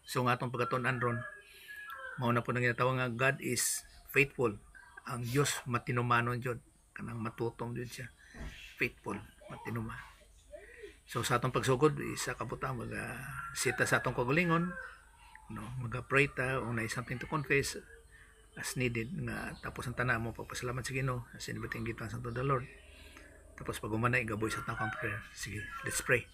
So nga atong pagkatun-an ron, mao na po nang ginatawag nga God is faithful. Ang Dios matinumanon jud, kanang matutom jud siya. Faithful, matinuma. So sa atong pagsugod isa ka butang sita sa atong kagalingon, no, maga-pray ta o na something to confess as needed nga tapos ang tanan mo pagpasalamat sa Ginoo as in everything give thanks unto the Lord. Tapos pag umanay gaboy sa atong prayer. Sige, let's pray.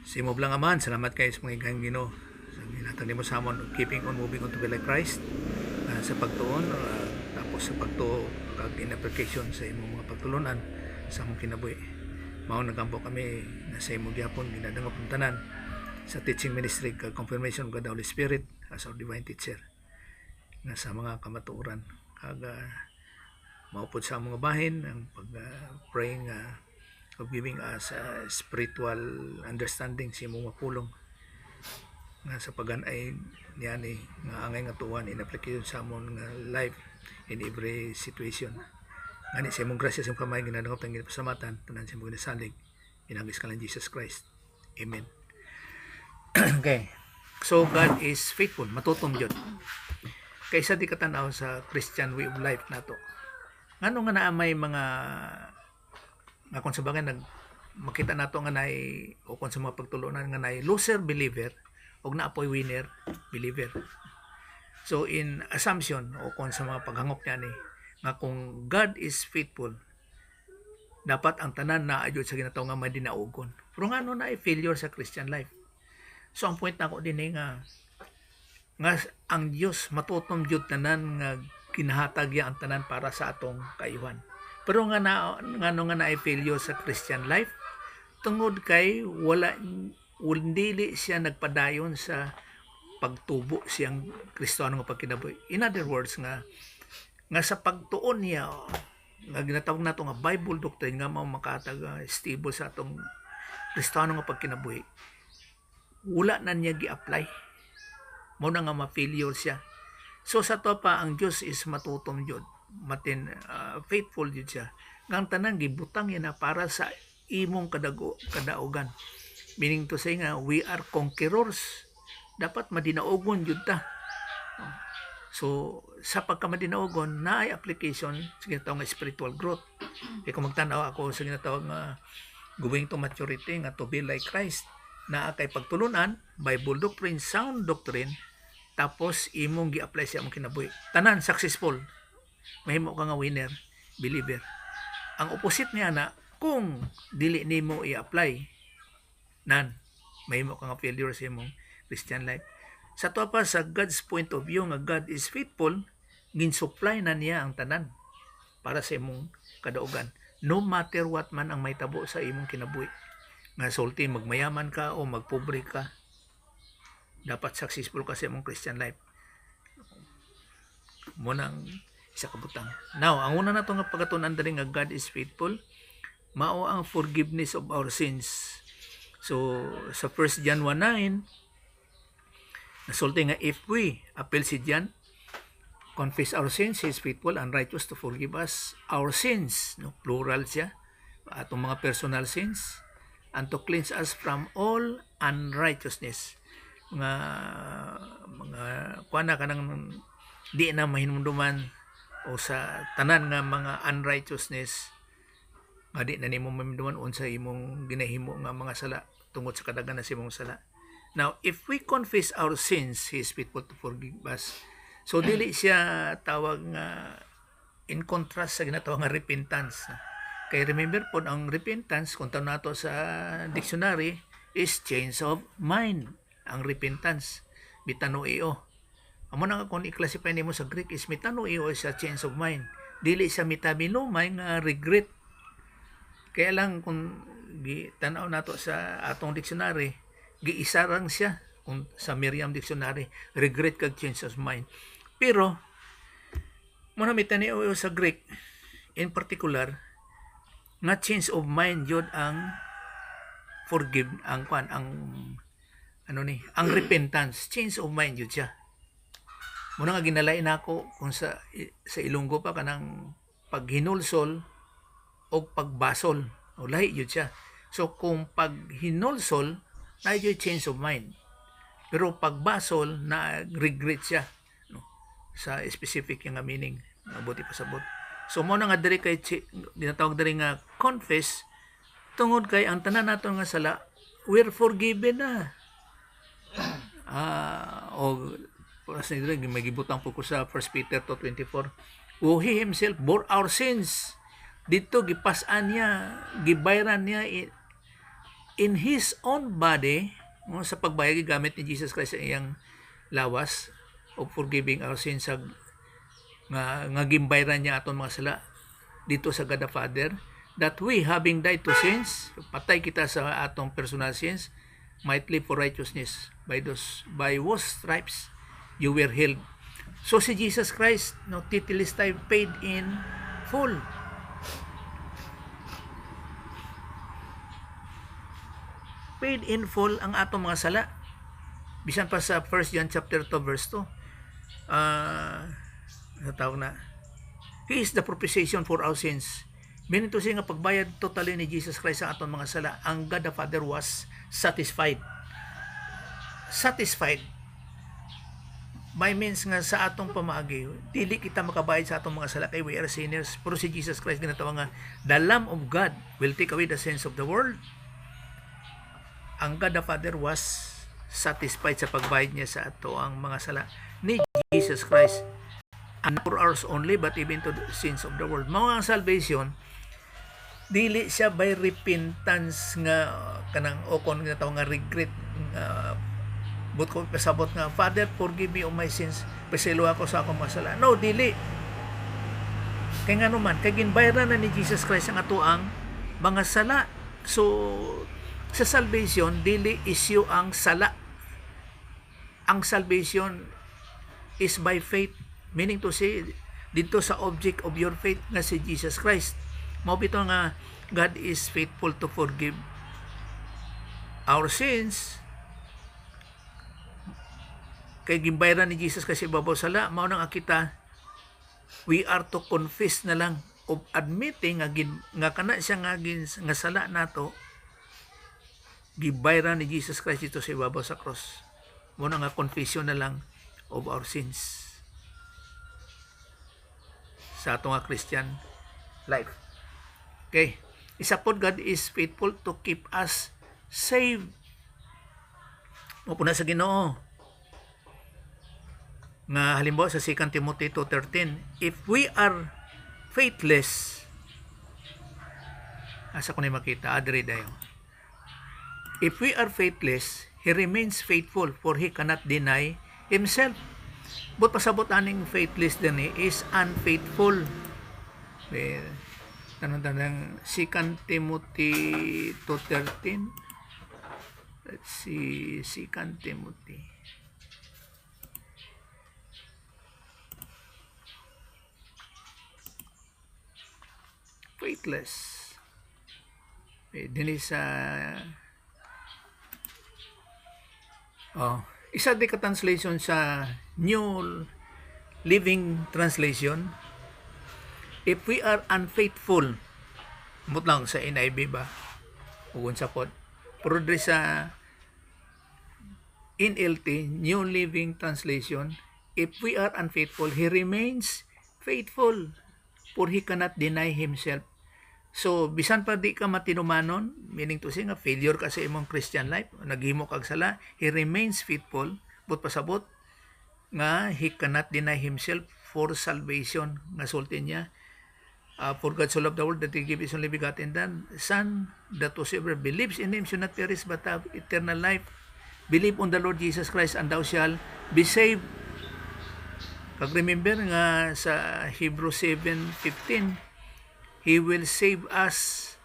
Si mo blang aman, salamat kayo sa mga igahang Ginoo. Sa ginatag nimo sa amon keeping on moving on to be like Christ sa pagtuon tapos sa pagtuo kag in application sa imong mga pagtulunan sa among kinabuhi. Mao nagampo kami na sa imong gyapon ginadangop ang tanan sa teaching ministry kag confirmation of the Holy Spirit as our divine teacher nga sa mga kamatuoran kag maupod sa mga bahin ang pag praying of giving us spiritual understanding sa imong mapulong nga sa pagan-ay niyan nga angay nga tuwan in application sa amon nga life in every situation. Ngani sa imong grasya sa imong kamay ginadangop tang ginapasamatan tanan sa imong ginasalig inagis ka lang Jesus Christ. Amen. Okay. So God is faithful, matutom jud. Kaysa di katanaw sa Christian way of life nato. Ngano nga naa may mga nga kung sa bagay makita nato nga nay o kung sa mga pagtulunan nga nay loser believer og naapoy winner believer. So in assumption o kung sa mga paghangop niya ni nga kung God is faithful dapat ang tanan na ayud sa ginatawag nga madinaugon. Pero ngano na ay failure sa Christian life. So ang point nako dinhi nga ang Dios matutom jud tanan nga kinahatag ya ang tanan para sa atong kaayuhan. Pero ngano nga na ay failure sa Christian life tungod kay dili siya nagpadayon sa pagtubo siyang Kristiyano nga pagkinabuhi. In other words nga sa pagtuon niya nga ginatawag nato nga Bible doctrine nga mao makatag stable sa atong Kristiyano nga pagkinabuhi. Wala na niya gi-apply. Mo na nga ma-failure siya. So sa to pa ang Dios is matutom jud. Faithful jud siya. Ngang tanan gibutang niya na para sa imong kadaugan. Meaning to say nga we are conquerors. Dapat madinaogon jud ta. So sa pagkamadinaogon na ay application sa ginatawag nga spiritual growth. Kaya kung magtanaw ako sa ginatawag nga going to maturity nga to be like Christ na kay pagtulunan, Bible doctrine, sound doctrine, tapos imong gi-apply sa imong kinabuhi. Tanan successful. Mahimo ka nga winner, believer. Ang opposite niya na kung dili nimo i-apply mahimo ka nga failure sa imong Christian life. Sa to pa sa God's point of view nga God is faithful, gin-supply na niya ang tanan para sa imong kadaugan. No matter what man ang mahitabo sa imong kinabuhi. Nga sulti magmayaman ka o magpobre ka, dapat successful ka sa imong Christian life. Munang isa ka butang. Now, ang una nato nga pagkatunan diri nga God is faithful, mao ang forgiveness of our sins. So sa 1 John 1:9 nasulti nga if we appeal si John, confess our sins, He is faithful and righteous to forgive us our sins, no, plural siya, atong mga personal sins, and to cleanse us from all unrighteousness. Mga kuana kanang di na mahinumduman o sa tanan nga mga unrighteousness nga di na nimo mahinumduman unsa imong ginahimo nga mga sala tungod sa kadaghanan sa imong sala. Now, if we confess our sins, He is faithful to forgive us. So dili siya tawag nga in contrast sa ginatawag nga repentance. Kay remember po, ang repentance, kung tawag nato sa dictionary, is change of mind. Ang repentance, metanoeo. Amo na kung i-classify nimo sa Greek is metanoeo is a change of mind. Dili sa metabinomay nga regret. Kaya lang kung tanaw nato sa atong dictionary, giisarang siya kung sa Merriam Dictionary, regret kag change of mind. Pero, muna metanoeo sa Greek, in particular, nga change of mind jud ang ang repentance, change of mind jud siya. Muna nga ginalain nako kung sa Ilonggo pa kanang paghinulsol o pagbasol. O lahi yun siya. So kung pag hinulsol, na yun change of mind. Pero pag basol, na regret siya. No? Sa specific yung meaning. Mabuti pasabot. So mo na nga diri kay dinatawag diri nga confess tungod kay ang tanan nato nga sala we're forgiven na. O kasi diri may gibutang po ko sa 1 Peter 2:24. Who he himself bore our sins. Dito gipas-an niya, gibayran niya in his own body, sa pagbayad gamit ni Jesus Christ sa iyang lawas of forgiving our sins nga gimbayran niya aton mga sala dito sa God the Father, that we having died to sins, patay kita sa atong personal sins, might live for righteousness. By whose stripes you were healed. So si Jesus Christ, no, titilistay paid in full. Paid in full ang atong mga sala. Bisan pa sa 1 John chapter 2 verse 2. Natawag na. He is the propitiation for our sins. Meaning to say nga pagbayad totally ni Jesus Christ sa atong mga sala, ang God the Father was satisfied. Satisfied. By means nga sa atong pamaagi, dili kita makabayad sa atong mga sala kay we are sinners. Pero si Jesus Christ ginatawag nga, the Lamb of God will take away the sins of the world. Ang God the Father was satisfied sa pagbayad niya sa ato ang mga sala ni Jesus Christ. And not for ours only, but even to the sins of the world. Mga salvation, dili siya by repentance nga kanang okon nga tawag nga regret but ko pasabot nga, Father, forgive me of my sins, pasaylo ako sa akong masala. No, dili. Kaya nga naman, kay ginbayran na ni Jesus Christ ang atuang mga sala. So, sa salvation, dili issue ang sala. Ang salvation is by faith. Meaning to say, dito sa object of your faith nga si Jesus Christ. Mao bito nga, God is faithful to forgive our sins. Kay gimbayran ni Jesus kasi babaw sala, mao nang akita, we are to confess na lang of admitting nga kana siya nga sala nato, gibayran ni Jesus Christ dito sa ibabaw sa cross. Mao nga confession na lang of our sins sa atong Christian life. Okay, isa pod, God is faithful to keep us safe. Mo po na sa Ginoo nga halimbawa sa 2 Timothy 2:13, if we are faithless, asa ko na makita, adre dayo. If we are faithless, He remains faithful, for He cannot deny Himself. But pasabot aning faithless din is unfaithful. Tanong 2 Timothy 2:13. Let's see, 2 Timothy. Faithless. Dili sa isa di ka translation sa New Living Translation. If we are unfaithful, mut lang sa NIV ba? Ugon sa pod. Pero sa NLT, New Living Translation, if we are unfaithful, He remains faithful, for He cannot deny Himself. So, bisan pa di ka matinumanon, meaning to say nga, failure ka sa imong Christian life, naghimo kag sala, He remains faithful, but pasabot nga, He cannot deny Himself for salvation. Nga sulti niya, for God so loved the world that He gave His only begotten Son, that whosoever believes in Him should not perish but have eternal life. Believe on the Lord Jesus Christ and thou shalt be saved. Kag remember nga sa Hebrews 7:15, He will save us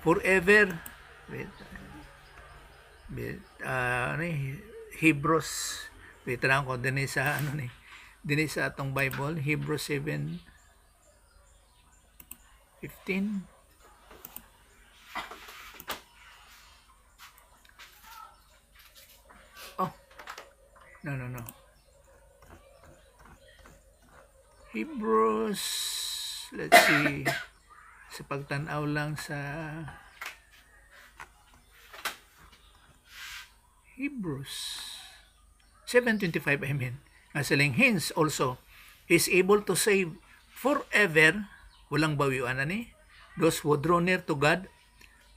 forever. Hebrews, tanong ko din sa din sa atong Bible, Hebrews 7:15. No. Hebrews, let's see, sa pagtanaw lang sa Hebrews 7:25, I mean, nga siling, hence also he is able to save forever, walang bawian na ni, those who draw near to God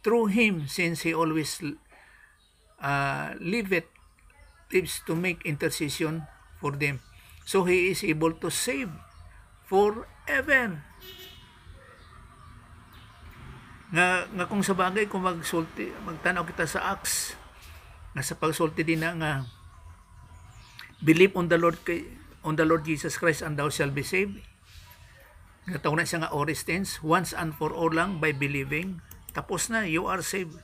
through him, since he always lives to make intercession for them. So he is able to save forever. Nga kung sa bagay, kung magtanaw kita sa Acts, nga sa pagsulti din nga believe on the Lord Jesus Christ and thou shalt be saved. Natawag na siya nga Oristens, once and for all lang by believing. Tapos na, you are saved.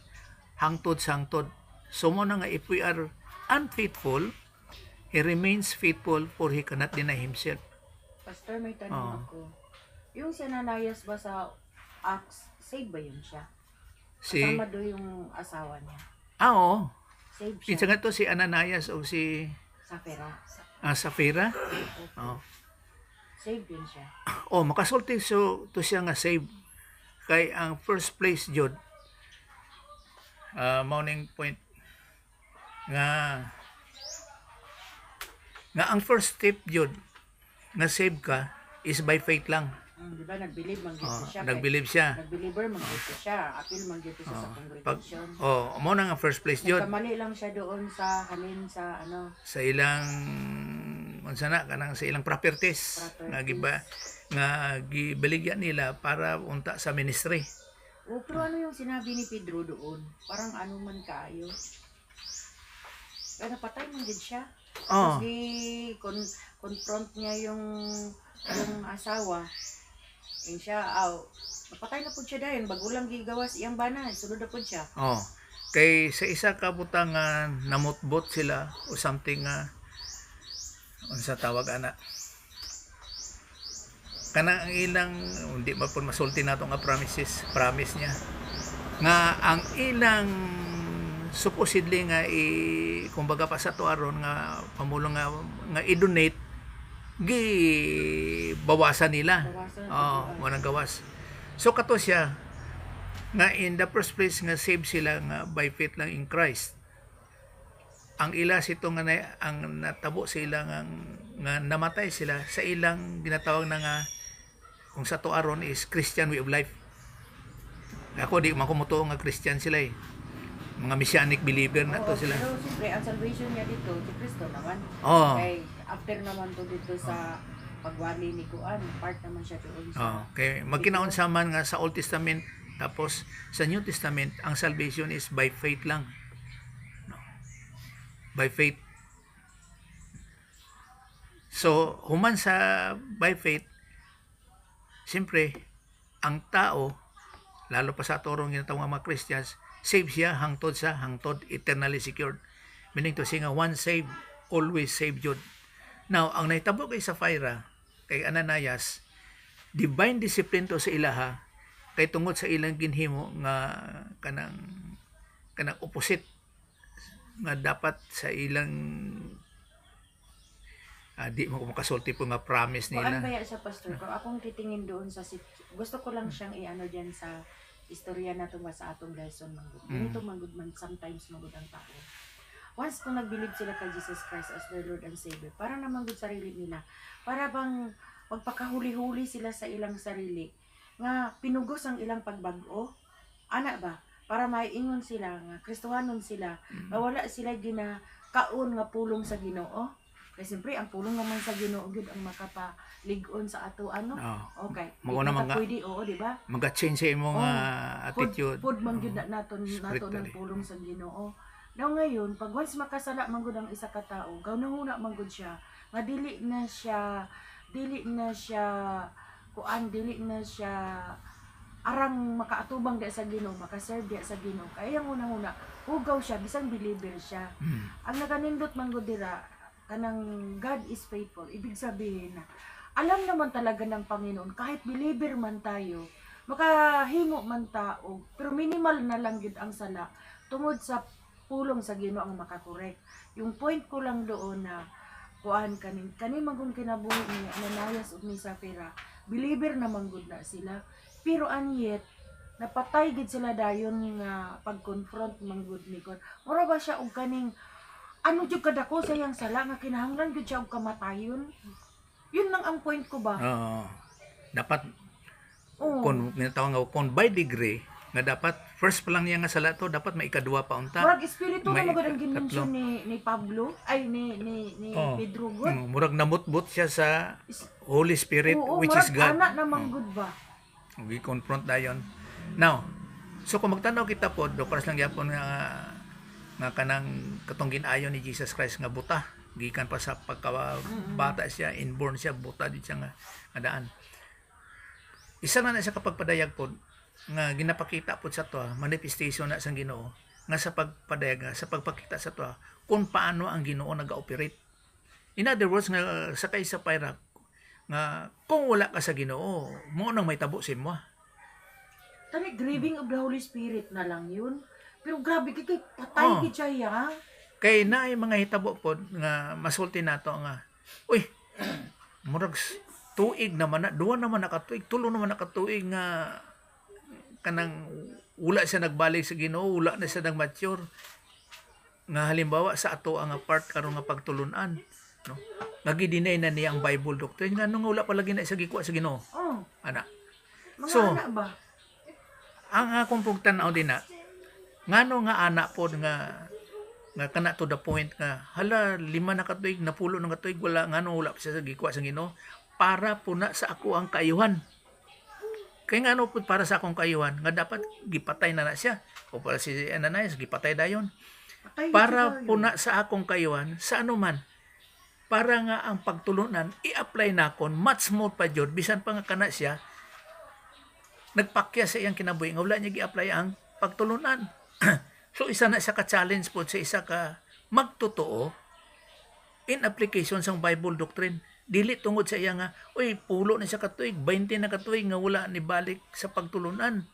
Hangtod sa hangtod. So mo na nga, if we are unfaithful, he remains faithful, for he cannot deny himself. Pastor, may tanong ako. Yung si Ananias ba sa Acts, save ba yun siya? Kasama do yung asawa niya. Oo. Save siya. Pinsa nga to si Ananias o si Safira. Oh. Save din siya. Oh, makasulti so to siya nga save. Kay ang first place jud morning point nga ang first step jud nga save ka is by faith lang. Di ba nag-believe man gyud siya. Nag-believe siya. Nag-believer man gyud siya. Apil man gyud siya sa congregation. Mo na nga first place jud. Kamali lang siya doon sa halin sa sa ilang unsa na kanang sa ilang properties nga gibaligyan nila para unta sa ministry. Pero ano yung sinabi ni Pedro doon? Parang ano man kayo. Kaya napatay man din siya. Tapos confront niya yung asawa. And siya, napatay na po siya dahil. Bagulang gigawas iyang bana. Sunod na po siya. Kay sa isa ka butangan, namutbot sila o something unsa tawag ana. Kana ang ilang hindi pa po masulti nato nga promise niya nga ang ilang supposedly nga kumbaga pa sa tuaron nga pamulong nga i-donate bawasan nila. Wanang gawas. So kato siya nga in the first place nga save sila nga by faith lang in Christ. Ang ila sito nga ang natabo sa ilang nga namatay sila sa ilang ginatawag na nga kung sa tuaron is Christian way of life. Ako di makumuto nga Christian sila mga messianic believer na to sila. Pero siyempre ang salvation niya dito si Kristo naman. Kay after naman to dito sa pagwali ni Kuan, part naman siya doon sa kay magkinaunsaman nga sa Old Testament tapos sa New Testament ang salvation is by faith lang. By faith. So, human sa by faith, siyempre, ang tao, lalo pa sa torong ginatawag mga Christians, save siya hangtod sa hangtod, eternally secured. Meaning to say nga, once saved, always saved yun. Now, ang naitabo kay Safira, kay Ananias, divine discipline to sa ilaha, kay tungod sa ilang ginhimo nga kanang opposite nga dapat sa ilang di mo makasulti po nga promise nila. Kuan baya sa pastor ko, akong titingin doon sa gusto ko lang siyang iano diyan sa istorya na tunga sa atong lesson manggod. Ganito manggod man sometimes manggod ang tao. Once kung nag-believe sila kay Jesus Christ as their Lord and Savior, para na manggod sarili nila, para bang magpakahuli-huli sila sa ilang sarili nga pinugos ang ilang pagbag-o. Ana ba? Para maiingon sila nga Kristohanon sila, nga wala sila ginakaon nga pulong sa Ginoo. Kasi siyempre ang pulong naman sa Ginoo gyud ang makapalig-on sa ato Okay. Mao na mga pwede di ba? Maga-change sa imong attitude. Food man gyud nato ng pulong sa Ginoo. Now ngayon, pag once makasala man gud ang isa ka tawo, gawnanguna man gud siya, nga dili na siya arang makaatubang di sa Ginoo, makaserve di sa Ginoo. Kaya ang unang-una, hugaw siya, bisan believer siya. Ang naganindot man gud dira, kanang God is faithful. Ibig sabihin na, alam naman talaga ng Panginoon, kahit believer man tayo, makahimo man tao, pero minimal na lang yun ang sala, tungod sa pulong sa Ginoo ang makakorek. Yung point ko lang doon na, kuan kani magong kinabuhi ni Ananias ug ni Safira, believer naman gud na sila. Pero anyet napatay gid sila dayon nga pag-confront manggod ni kon. Mura ba siya og kaning ano jud kadako sayang sala nga kinahanglan gud siya og kamatayon. Yun lang ang point ko ba? Oo. Dapat Oo. kung tinatawag nga kung by degree nga dapat first pa lang niya nga sala to dapat may ikadua pa unta. Murag espiritu May na magad ang tatlo. ginmensyon ni Pablo ay ni Oo. Pedro gud. Murag namutbot siya sa Holy Spirit Oo, which murag is God. anak na manggod ba? We confront dayon. Now, so kung magtanaw kita po, do paras lang gyapon nga kanang katong ginayon ni Jesus Christ nga buta, gikan pa sa pagkabata siya, inborn siya, buta di siya nga daan. Isa na siya kapag padayag po nga ginapakita po sa to, manifestation na sang Ginoo nga sa pagpadayag nga sa pagpakita sa to kung paano ang Ginoo naga-operate. In other words nga sakay sa Pyra nga kung wala ka sa Ginoo, mo nang may tabo sa imo. Tani grieving of the Holy Spirit na lang yun. Pero grabe kay patay gid siya ya. Kay naay mga hitabo pod nga masulti nato nga uy murag tuig naman na duwa naman nakatuig tulo naman nakatuig nga kanang wala siya nagbalik sa Ginoo, wala na siya nag-mature nga halimbawa sa ato ang part karon nga pagtulunan no nagidinay na niya ang Bible doctrine nga nung wala pa lagi na siya gikuha sa Ginoo Oh, ana. mga So, anak ba? Ang akong pugtanaw din na ngano nga anak pod nga kana to the point nga hala 5 na katuig na 10 na katuig wala ngano wala pa siya sa gikuha sa Ginoo para puna sa ako ang kaayuhan. Kay ngano pud para sa akong kaayuhan nga dapat gipatay na siya o para si Ananias gipatay dayon Patay gid para siya, puna sa akong kaayuhan sa anuman para nga ang pagtulunan i-apply na kon much more pa jud bisan pa nga kana siya nagpakya sa iyang kinabuhi nga wala niya gi-apply ang pagtulunan. So isa na siya ka-challenge po sa isa ka magtotoo in application sa Bible doctrine. Dili tungod sa iya nga, uy, pulo na siya katuig, 20 na katuig nga wala ni balik sa pagtulunan.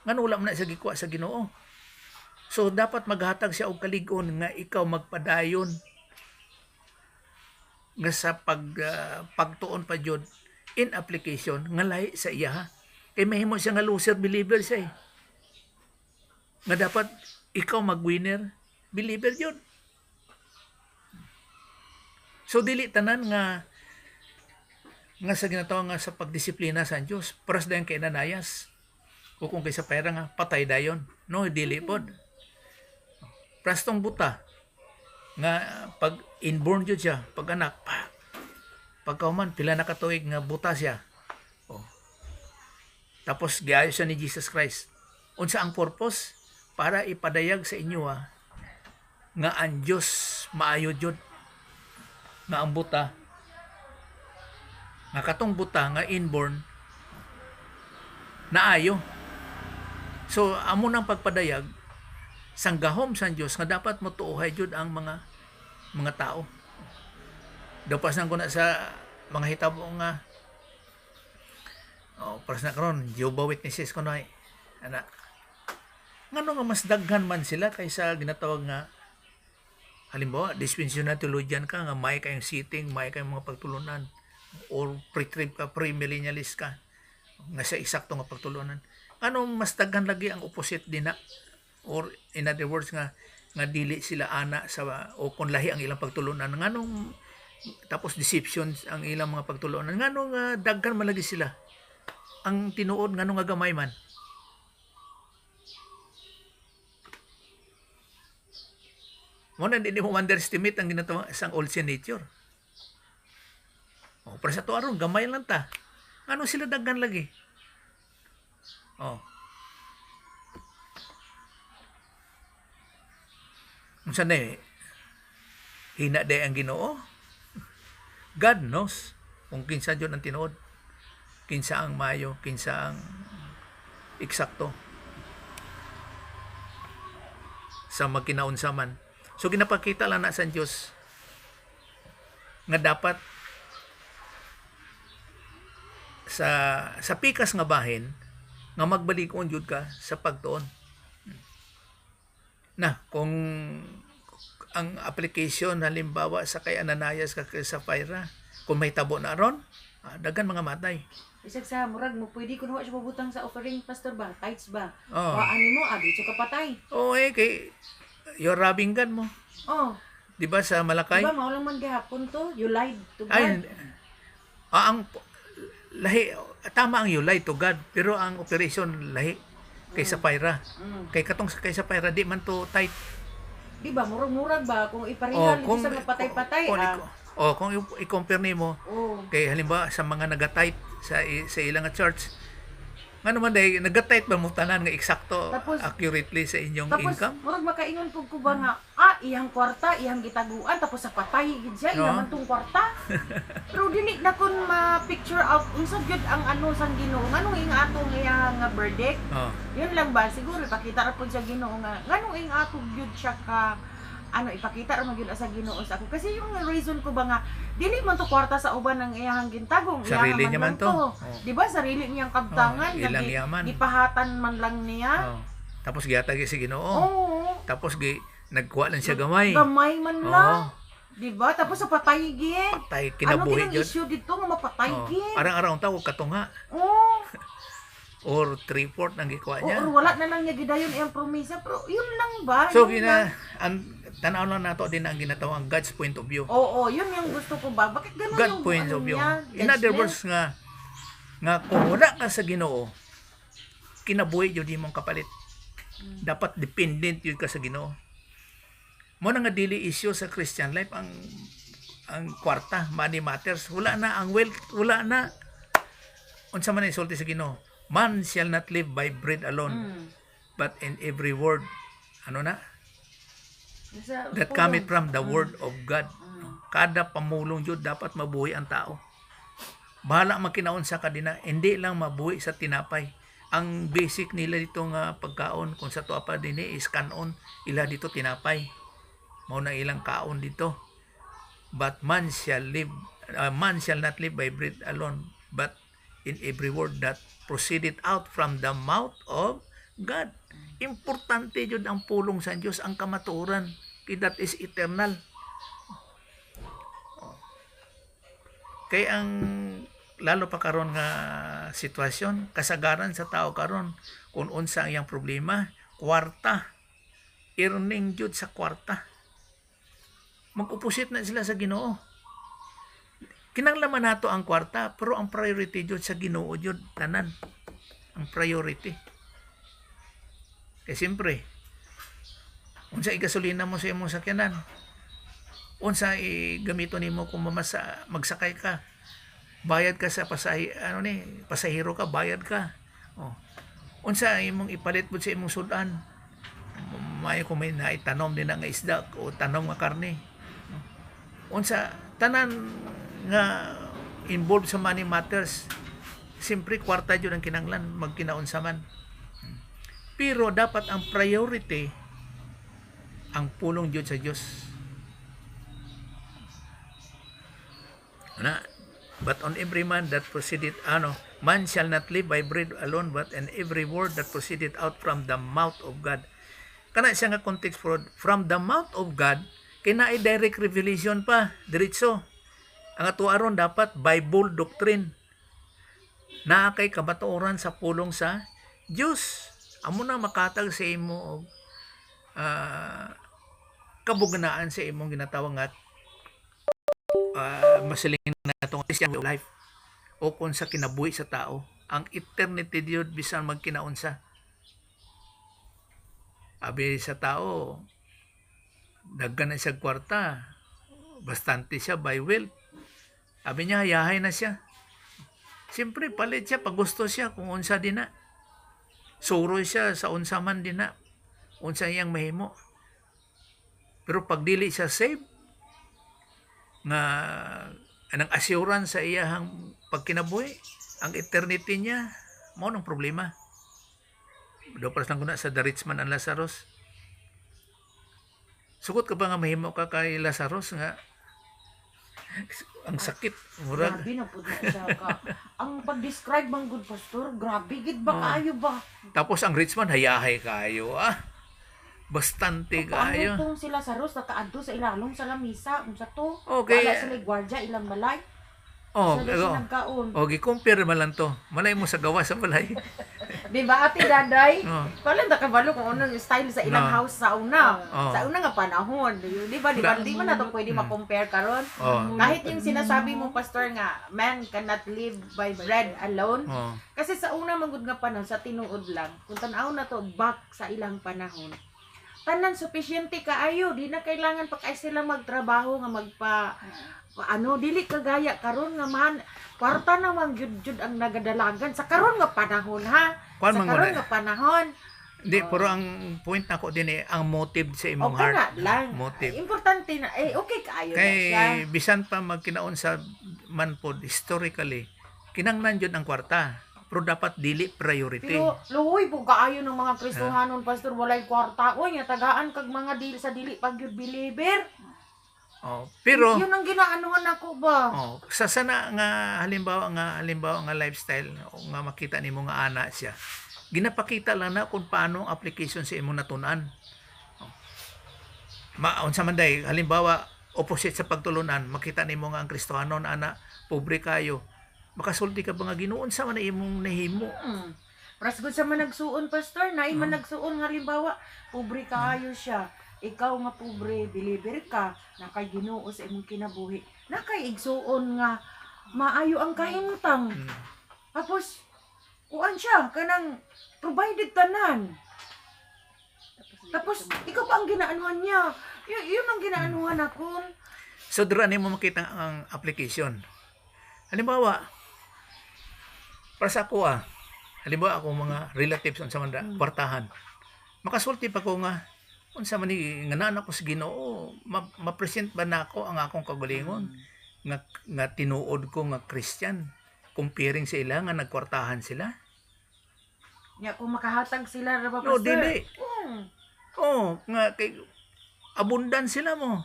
Ngano wala man na siya gikuha sa Ginoo. So dapat maghatag siya og kalig-on nga ikaw magpadayon nga sa pagtuon pa jud in application nga lahi sa iya ha. Kay mahimo siya nga loser believer siya eh. Nga dapat ikaw mag-winner believer yun. So dili tanan nga sa ginatawag nga sa pagdisiplina sa Dios paras dayon kay Ananias o kung kay sa Pyra nga patay dayon. No, dili pod. Prastong buta nga pag inborn jud siya, pag anak pagkauman pila na katuig nga buta siya. Oh. Tapos giayo siya ni Jesus Christ. Unsa ang purpose? Para ipadayag sa inyo nga ang Dios maayo jud nga ang buta nga katong buta nga inborn naayo. So amo nang pagpadayag sang gahom sa Dios nga dapat motuohay jud ang mga tao. Dapas nang ko na sa mga hitabo nga paras na karon Jehovah Witnesses ko na ana. Ngano nga mas daghan man sila kaysa ginatawag nga halimbawa dispensational theologian ka nga may kayong sitting, may kayong mga pagtulunan or pre-trib ka, pre-millennialist ka nga sa eksakto nga pagtulunan. Ano mas daghan lagi ang opposite din na or in other words nga dili sila ana sa o kung lahi ang ilang pagtulunan nganong tapos deception ang ilang mga pagtulunan nganong daghan man lagi sila ang tinuod nganong nga gamay man. Mo na hindi mo underestimate ang ginatawa isang old sin nature. Para sa to aron gamay lang ta. Ano sila daghan lagi? Unsa na hina day ang Ginoo? God knows kung kinsa jud ang tinuod. Kinsa ang mayo, kinsa ang eksakto. Sa magkinaunsa man. So ginapakita lang na sa Dios nga dapat sa pikas nga bahin nga magbalig-on jud ka sa pagtuon. Na kung ang application halimbawa sa kay Ananias ka sa Pyra kung may tabo na ron Daghan mga matay. Isag sa murag mo pwede kun wa siya mabutang sa offering pastor ba? Tithes ba? Oh. Ani mo adi so kapatay. Oh, kay you're robbing God mo. Oh. 'Di ba sa Malakay? Diba mao lang man gihapon to, you lied to God. Ay, ang lahi, tama ang you lie to God, pero ang operation lahi kay Sapphira. Kay katong kay Sapphira di man to tight. Di ba murag-murag ba kung ipareha kung sa mapatay-patay kung i-compare nimo kay halimbawa sa mga naga-tight sa ilang nga church, nga naman dahil naga-tight ba mo tanan nga eksakto Tapos- accurately sa inyong tapos income? murag makaingon pug ko ba nga iyang kwarta iyang gitaguan tapos sa patay gid siya No. iyang man tong kwarta. Pero dili na kun ma-picture out unsa gyud ang ano sang Ginoo nganong ing atong iyang nga verdict. Oh. Yun lang ba siguro ipakita ra pud sa Ginoo nga nganong ing atong gyud siya ka ipakita ra man gyud sa Ginoo sa ako kasi yung reason ko ba nga dili man to kwarta sa uban ng iyang gintagong Sarili niya man to. Oh. Di ba sarili niyang kabtangan Oh, ilang yaman. gipahatan man lang niya. Oh. Tapos gihatag si Ginoo. Oo. Tapos nagkuha lang siya gamay. Gamay man Oo. lang. Di ba? Tapos sa patay gid. Patay, Ano kinabuhi ginang yun. issue dito nga mapatay Oh. gid? Arang-araw tao katunga Oo. or 3/4 nang gikuha niya. Or wala na lang niya gidayon iyang promesa pero yun lang ba? So Yun lang. ang tanaw lang nato din ang ginatawang God's point of view. Oo, yun yung gusto ko ba? Bakit ganun God yung point of view. niya? In other Judgment? words nga kung wala ka sa Ginoo, kinabuhi jud imong kapalit. Dapat dependent yun ka sa Ginoo. Mo na nga dili issue sa Christian life ang kwarta, money matters. Wala na ang wealth, wala na. Unsa man isulti sa Ginoo? Man shall not live by bread alone, but in every word. Ano na? That cometh from the word of God. Kada pamulong jud dapat mabuhi ang tao. Bahala makinaon sa kadina, hindi lang mabuhi sa tinapay. Ang basic nila dito nga pagkaon kung sa tuwa pa dinhi is kanon, ila dito tinapay. Mao na ilang kaon dito. But man shall not live by bread alone, but in every word that proceeded out from the mouth of God. Importante jud ang pulong sa Dios, ang kamatuoran, kay that is eternal. Kay ang lalo pa karon nga sitwasyon, kasagaran sa tao karon kung unsa ang iyang problema, kwarta. Earning jud sa kwarta. Mag-opposite na sila sa Ginoo. Kinanglaman nato ang kwarta, pero ang priority jud sa Ginoo jud tanan. Ang priority. Kaya siyempre, unsa igasolina mo sa imong sakyanan? Unsa gamito nimo kung magsakay ka? Bayad ka sa pasahero ka, bayad ka. Oh. Unsa imong ipalit pud sa imong sudan? May kung may naitanom din nga isda o tanom nga karne. Unsa tanan nga involved sa money matters. Siyempre kwarta jud ang kinanglan magkinaunsa man. Pero dapat ang priority ang pulong jud sa Dios. But on every man that proceeded, man shall not live by bread alone, but in every word that proceeded out from the mouth of God. Kana siya nga context from the mouth of God, kinaay direct revelation pa, diretso. Ang ato aron dapat Bible doctrine. Naa kay kamatuoran sa pulong sa Dios. Amo na makatag sa imo og kabugnaan sa imong ginatawag nga masiling na itong Christian life o kung sa kinabuhi sa tao ang eternity Dios bisan magkinaunsa. Abi sa tao daghan na siya kwarta, bastante siya by will. Abi niya hayahay na siya. Siyempre palit siya pag gusto siya kung unsa din na. Suro siya sa unsa man din na. Unsa iyang mahimo. Pero pag dili siya save, nga anang assurance sa iyang pagkinabuhi, ang eternity niya, mao nang problema. Do paras lang kuna sa the rich man and Lazarus. Sugot ka ba nga mahimo ka kay Lazarus nga ang sakit murag. Grabe na pud na siya ka. Ang pag-describe mang good pastor, grabe gid ba kayo ba? Tapos ang rich man hayahay kayo bastante kayo. Ano tong sila sa Ros nakaadto sa ilalong sa lamisa unsa to? Okay. Wala sila gwardiya ilang balay. Oh, Siya siya nagkaon. gi-compare man lang to. Malay mo sa gawa sa balay. Di ba ate daday? Oh. Wala na kabalo kung ano yung style sa ilang No. house sa una. Oh. Sa una nga panahon. Di ba? Di man na to pwede ma-compare karon. Oh. Kahit yung sinasabi mo, pastor, nga, man cannot live by bread alone. Oh. Kasi sa una manggod nga panahon, sa tinuod lang, kung tanaw na to, back sa ilang panahon, tanan sufficiente kaayo, di na kailangan pa kay sila magtrabaho nga dili kagaya karon nga man kwarta naman jud ang nagadalagan sa karon nga panahon ha. Kuan Sa man karon guna. nga panahon. Di, pero ang point nako din ang motive sa imong Okay heart. na lang. Motive. Importante na okay kaayo na siya. Kay bisan pa magkinaon sa manpod historically, kinanglan jud ang kwarta. Pero dapat dili priority. Pero luhoy po kaayo ng mga Kristohanon pastor walay kwarta. Oy nga tagaan kag mga dili sa dili pag yun believer. Oh, pero Yun ang ginaanuhan ako ba? sa sana nga halimbawa nga lifestyle o nga makita nimo nga ana siya. Ginapakita lang na kung paano ang application sa imong natun-an. Unsa man day halimbawa opposite sa pagtulunan, makita nimo nga ang Kristohanon ana pobre kayo. Makasulti ka ba nga Ginoo sa man imong nahimo? Pras gud sa man nagsuon pastor, na man nagsuon halimbawa, pobre kaayo siya. Ikaw nga pobre, believer ka, nakay Ginoo sa imong kinabuhi. Nakay igsuon nga maayo ang kahimtang. Tapos kuan siya kanang provided tanan. Tapos ikaw pa ang ginaanuhan niya. Yun ang ginaanuhan ako. So dira nimo makita ang application. Halimbawa, para sa ako halimbawa ako mga relatives unsa man kwartahan. Makasulti pa ko nga unsa man ni nga ko sa Ginoo, ma-present ba nako ang akong kagalingon nga tinuod ko nga Christian comparing sa ila nga nagkwartahan sila. Nya kung makahatag sila ra ba No, pastor? dili. Nga kay abundan sila mo.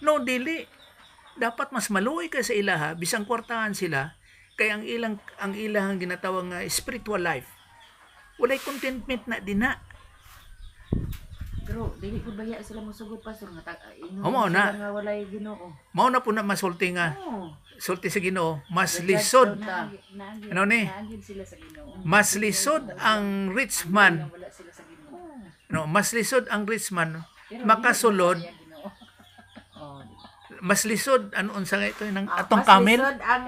No, dili. Dapat mas maluoy ka sa ilaha bisang kwartahan sila kay ang ilang ginatawag nga spiritual life. Walay contentment na dina. Pero dili ko baya sila mosugod pastor nga Mao na. nga walay Ginoo. Mao na po na masulti nga. Oh. Sulti sa Ginoo, mas lisod. Ano ni? Sila sa Ginoo. Mas lisod ang rich man. Wala sila sa Ginoo. No, mas lisod ang rich man makasulod. Mas lisod unsa nga ito ng atong Mas camel. lisod ang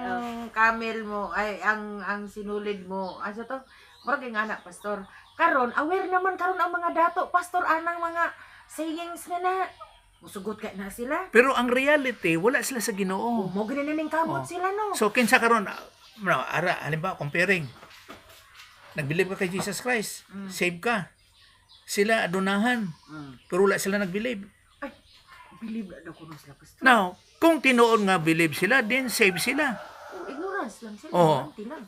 camel mo ay ang sinulid mo. Asa to? Murag nga anak pastor. Karon aware naman karon ang mga dato pastor anang mga sayings nga na musugot ka na sila. Pero ang reality, wala sila sa Ginoo. Mo gani na ning kamot sila no. So kinsa karon halimbawa comparing. Nagbilive ka kay Jesus Christ, save ka. Sila adunahan, pero wala sila nagbilive. Ay, believe na daw kuno sila pastor. Now, kung tinuod nga believe sila, then save sila. Ignorance lang sila, Oo. ignorante lang.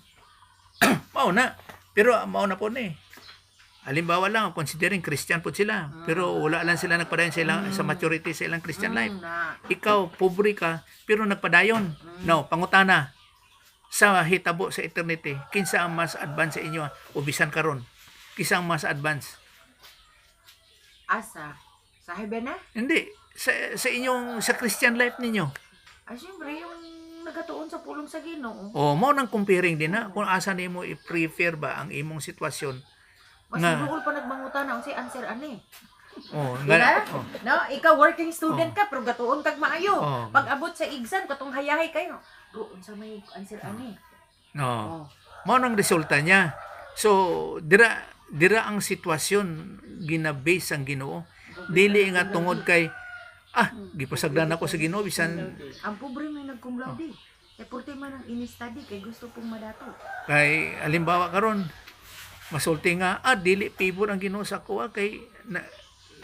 Mao na. Pero mao na po ni. Halimbawa lang, considering Christian po sila, pero wala lang sila nagpadayon sa ilang sa maturity sa ilang Christian life. Na. Ikaw, pobre ka, pero nagpadayon. No, pangutana. Sa hitabo sa eternity, kinsa ang mas advance sa inyo o bisan karon? Kinsa ang mas advance? Asa? Sa heaven na? Hindi, sa inyong sa Christian life ninyo. Ay, siyempre, yung nagatuon sa pulong sa Ginoo. O mo nang comparing din na kung asa nimo i-prefer ba ang imong sitwasyon. Mas Nga. duol pa nagmangutan ang si answer ani. Oh, Diba? nga. No, ikaw working student ka pero gatuon kag maayo. Oh. Pag abot sa exam katong hayahay kayo. Bro, unsa may answer ani? No. Oh. Mao nang resulta niya. So, dira ang sitwasyon ginabase ang Ginoo. Dili nga tungod kay gipasagdan ako sa Ginoo bisan Ang pobre may nag-cum laude. Kay purti man ang ini-study kay gusto pong madato. kay halimbawa karon masulti nga dili favor ang Ginoo sa ako kay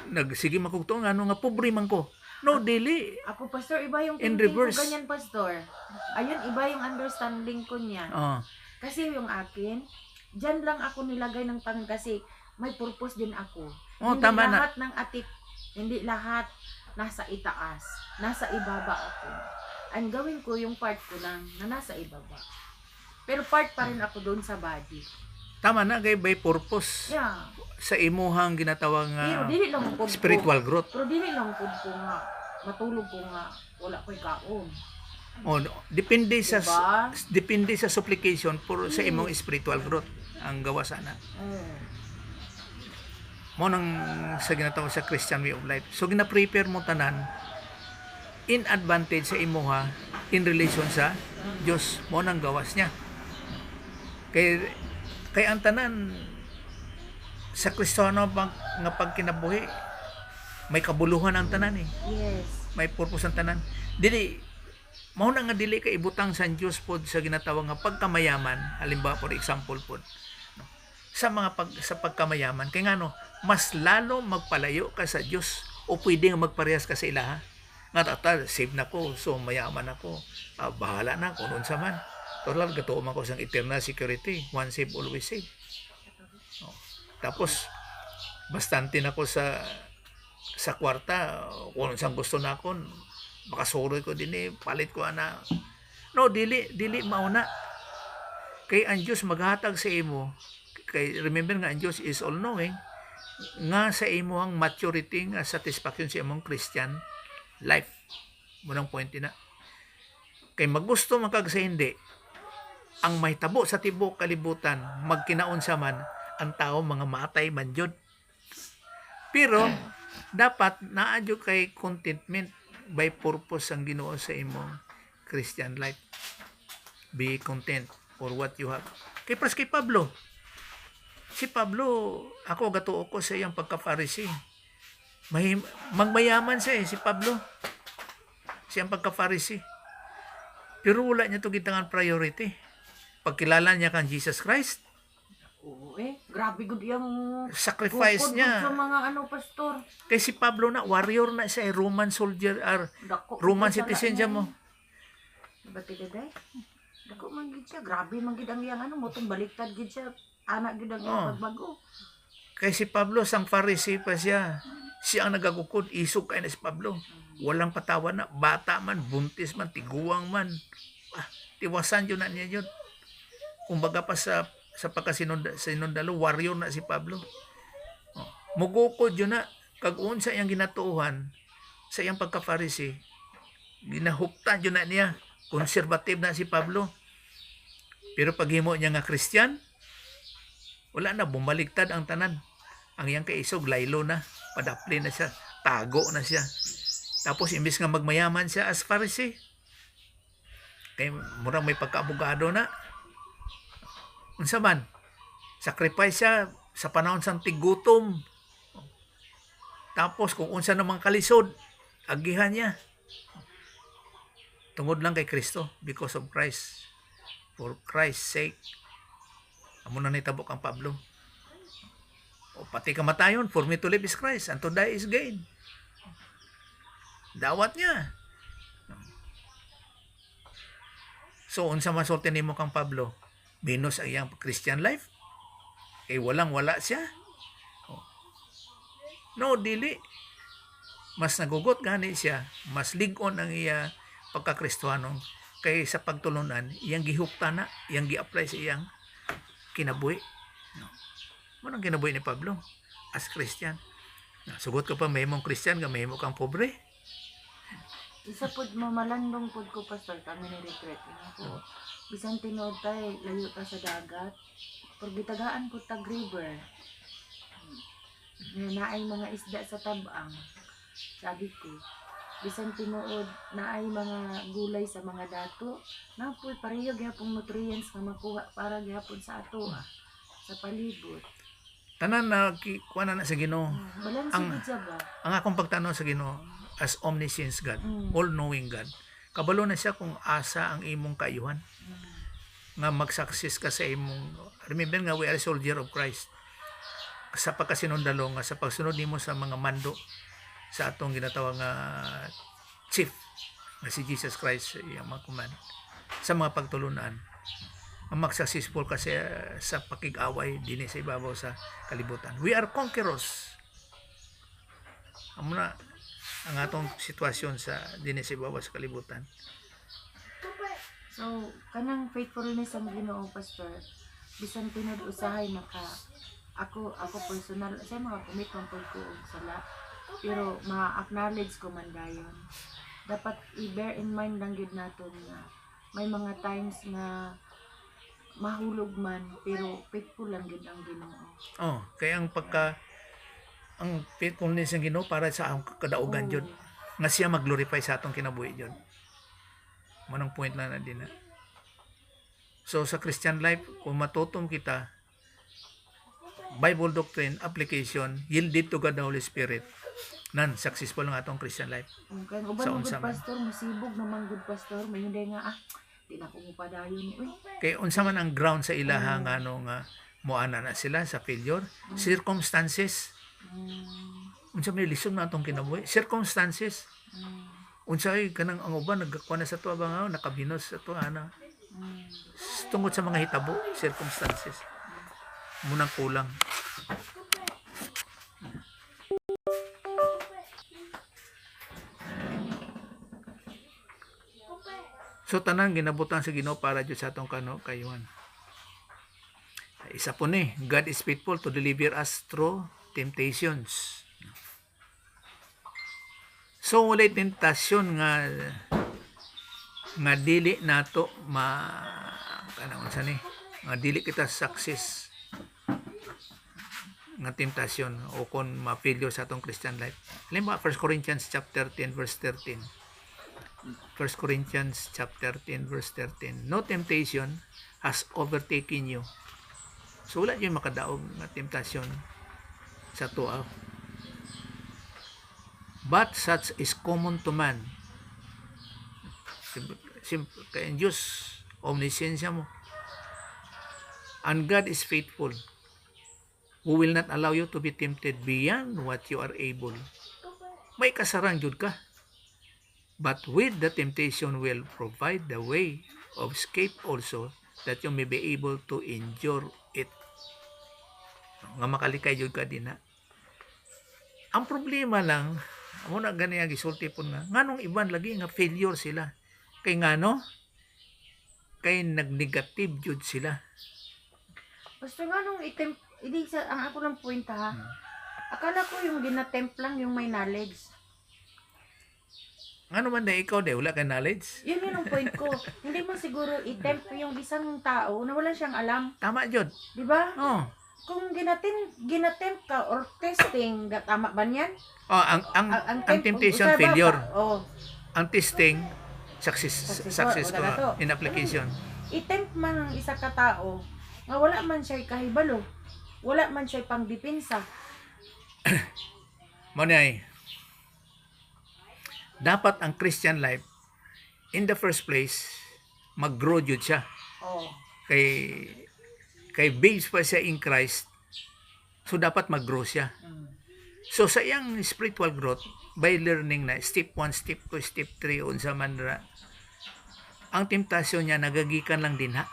nagsige makugto nga nga pobre man ko. No, dili. Ako pastor, iba yung In thinking ko reverse. ganyan pastor. Ayun, iba yung understanding ko niya. Oh. Kasi yung akin, dyan lang ako nilagay ng tangan kasi may purpose din ako. Oh, Hindi tama na. lahat ng atik, hindi lahat nasa itaas, nasa ibaba ako. Ang gawin ko yung part ko lang na nasa ibaba. Pero part pa rin ako doon sa body. Tama na kay by purpose Yeah. sa imuhang ginatawag nga Pero dili lang po spiritual growth. Pero dili lang po ko nga matulog ko nga wala ko'y kaon. O depende sa Diba? depende sa supplication for sa imong spiritual growth ang gawa sana. Mo nang sa ginatawag sa Christian way of life. So gina-prepare mo tanan in advantage sa imuha in relation sa Dios, mo nang gawas niya. Kay ang tanan sa Kristiyano nga pagkinabuhi may kabuluhan ang tanan eh. Yes. May purpose ang tanan. Dili mao na nga dili ka ibutang sa Dios pod sa ginatawag nga pagkamayaman, halimbawa for example pod sa sa pagkamayaman kay ngano mas lalo magpalayo ka sa Dios o pwede nga magparehas ka sa ilaha nga total save na ko so mayaman ako bahala na kung unsa man total gatuo man ko sang eternal security one save always save. Tapos bastante na ko sa kwarta kung unsang gusto na ako makasuroy ko din palit ko ana no dili mauna kay ang Dios maghatag sa imo kay remember nga ang Dios is all knowing nga sa imo ang maturity nga satisfaction sa imong Christian life mo nang point na kay magusto man kag sa hindi ang mahitabo sa tibok kalibutan magkinaunsa man ang tao mga matay man jud pero dapat naadyo kay contentment by purpose ang Ginoo sa imong Christian life. Be content for what you have. Kay Pablo. Si Pablo, ako gatuo ko sa iyang pagka-Pharisee. Magmayaman siya si Pablo. Siyang pagka-Pharisee. Pero wala niya to gitangan priority. Pagkilala niya kang Jesus Christ, Oo grabe gud yung sacrifice niya. sa mga pastor. Kay si Pablo na warrior na siya, Roman soldier or Dako, Roman dako citizen siya mo. Bati daday. Dako man gid siya, grabe man gid ang iyang motong baliktad gid siya. Anak gid ang iyang pagbago. Kay si Pablo sang Pharisee pa siya. Siya ang nagagukod, isog kay na si Pablo. Walang patawa na, bata man, buntis man, tiguang man. Tiwasan yun na niya yun. Kumbaga pa sa pagkasinundalo, warrior na si Pablo. Mugukod yun na, kag-un sa iyang ginatuuhan, sa iyang pagka-Pharisee, ginahuktan yun na niya, conservative na si Pablo. Pero paghimo niya nga Christian, wala na, bumaligtad ang tanan. Ang iyang kaisog, laylo na, padapli na siya, tago na siya. Tapos imbis nga magmayaman siya as Pharisee, kay murang may pagkaabogado na, unsa man sacrifice siya sa panahon sang tigutom. Tapos kung unsa namang kalisod agihan niya tungod lang kay Kristo, because of Christ, for Christ's sake. Amo na nitabok ang Pablo. O pati kamatayon, for me to live is Christ and to die is gain. Dawat niya. So unsa masulti nimo kang Pablo? Minus ang iyang Christian life? Walang-wala siya? No, dili. Mas nagugot gani siya, mas ligon ang iya pagka-Kristiyano kay sa pagtulunan, iyang gihukta na, iyang gi-apply sa iyang kinabuhi. Mo nang kinabuhi ni Pablo as Christian. Sugot ka pa mahimong Christian, nga mahimo kang pobre. Isa pod mamalandong pod ko pastor kami ni retreat ko. Bisan tinuod tay layo ta sa dagat. Pag gitagaan po tag river. Naay mga isda sa tabang. Sabi ko, bisan tinuod naay mga gulay sa mga dato. Napoy pareho gyapon nutrients nga makuha para gyapon sa ato sa palibot. Tanan na kuha na sa Ginoo. Balanse gid siya ba? Ang akong pagtanaw sa Ginoo as omniscient God, all-knowing God. Kabalo na siya kung asa ang imong kaayuhan. Nga mag-success ka sa imong, remember nga we are soldier of Christ. Sa pagkasinundalo nga sa pagsunod nimo sa mga mando sa atong ginatawag nga chief nga si Jesus Christ iyang mga command sa mga pagtulunan. Ang mag-successful kasi sa pakig-away dinhi sa ibabaw sa kalibutan. We are conquerors. Amo na ang atong sitwasyon sa dinhi sa ibabaw sa kalibutan. So, kanang faithfulness ang Ginoo pastor. Bisan tinud usahay maka ako personal sa mga commit man pud ko og sala. Pero ma-acknowledge ko man dayon. dapat i-bear in mind lang yun natin na may mga times na mahulog man pero faithful lang yun ang Ginoo. Oh, kaya ang faithfulness ng Ginoo para sa ang kadaugan jud nga siya mag-glorify sa atong kinabuhi jud. Manong point na din na. So sa Christian life, kung matutom kita Bible doctrine application yielded to God the Holy Spirit, nan successful ang atong Christian life. Kaya uban Sa mo unsa good man. pastor, masibog naman good pastor, may hindi nga di na ko mupadayon. Uy, Kay unsa man ang ground sa ilaha nga nga moana na sila sa failure, circumstances. Unsa may lisod na atong kinabuhi? Circumstances. Unsay kanang ang uban nagkuha na sa tuwa ba nga nakabinos sa tuwa ana. Tungod sa mga hitabo, circumstances. Munang kulang. So tanan ginabutan sa Ginoo para jud sa atong kayuhan. Isa po ni, God is faithful to deliver us through temptations. So walay tentasyon nga dili nato kanang unsa ni nga dili kita success nga temptasyon o kon ma-failure sa atong Christian life. Halimbawa 1 Corinthians chapter 10 verse 13. 1 Corinthians chapter 10 verse 13. No temptation has overtaken you. So wala yung makadaog nga temptasyon sa tuwa. But such is common to man. Kaya ang Diyos, omniscience mo. And God is faithful, who will not allow you to be tempted beyond what you are able. May kasarang jud ka. But with the temptation will provide the way of escape also, that you may be able to endure it. Nga makalikay jud ka din na. Ang problema lang, amo na gani ang gisulti po nga, nganong iban lagi nga failure sila. Kay ngano? Kay nag-negative jud sila. basta nga nung hindi sa ang ako lang point ha. Akala ko yung ginatempt lang yung may knowledge. Ano man na ikaw de wala ka knowledge? Yun yun ang point ko. Hindi mo siguro i-tempt yung isang tao na wala siyang alam. Tama jud. Di ba? Oh. Kung ginatempt ka or testing, tama ba niyan? Oh, ang temptation usa ba failure. pa? Oh, Ang testing success wala na to. in application. I-tempt man ng isa ka tao nga wala man siya kahibalo. Wala man siya pang depensa. Manay. Dapat ang Christian life in the first place mag-grow jud siya. Oh. Kay based pa siya in Christ. So dapat mag-grow siya. So sa iyang spiritual growth by learning na step 1, step 2, step 3 unsa man ra. Ang temptasyon niya nagagikan lang din ha.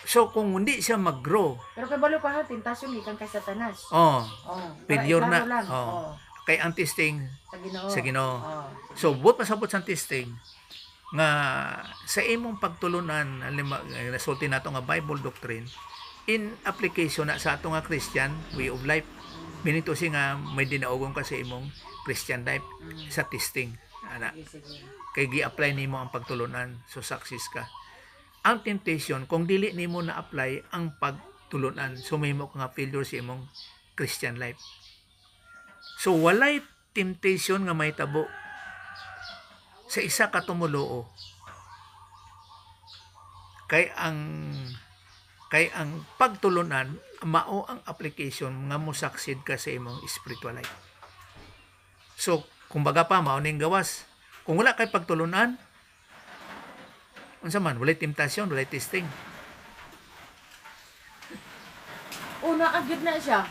So kung hindi siya mag-grow, Pero kabalo pa ha, tentasyon gikan kay Satanas. oh, Oh. failure na. Lang. Oh. Kay ang testing Sa Ginoo. sa Ginoo. Oh. So buot pasabot sa testing nga sa imong pagtulunan nasulti nato nga Bible doctrine in application na sa ato nga Christian way of life. Meaning to say nga may dinaugong ka sa imong Christian life sa testing. Ana. Sige. Kay gi-apply nimo ang pagtulunan so success ka. Ang temptation kung dili nimo na-apply ang pagtulunan so mahimo ka nga failure sa imong Christian life. So walay temptation nga may tabo sa isa ka tumuluo. Kay ang pagtulunan mao ang application nga mo succeed ka sa imong spiritual life. So kumbaga pa mao ning gawas. Kung wala kay pagtulunan, unsa man walay temptasyon, walay testing. Una agad na siya.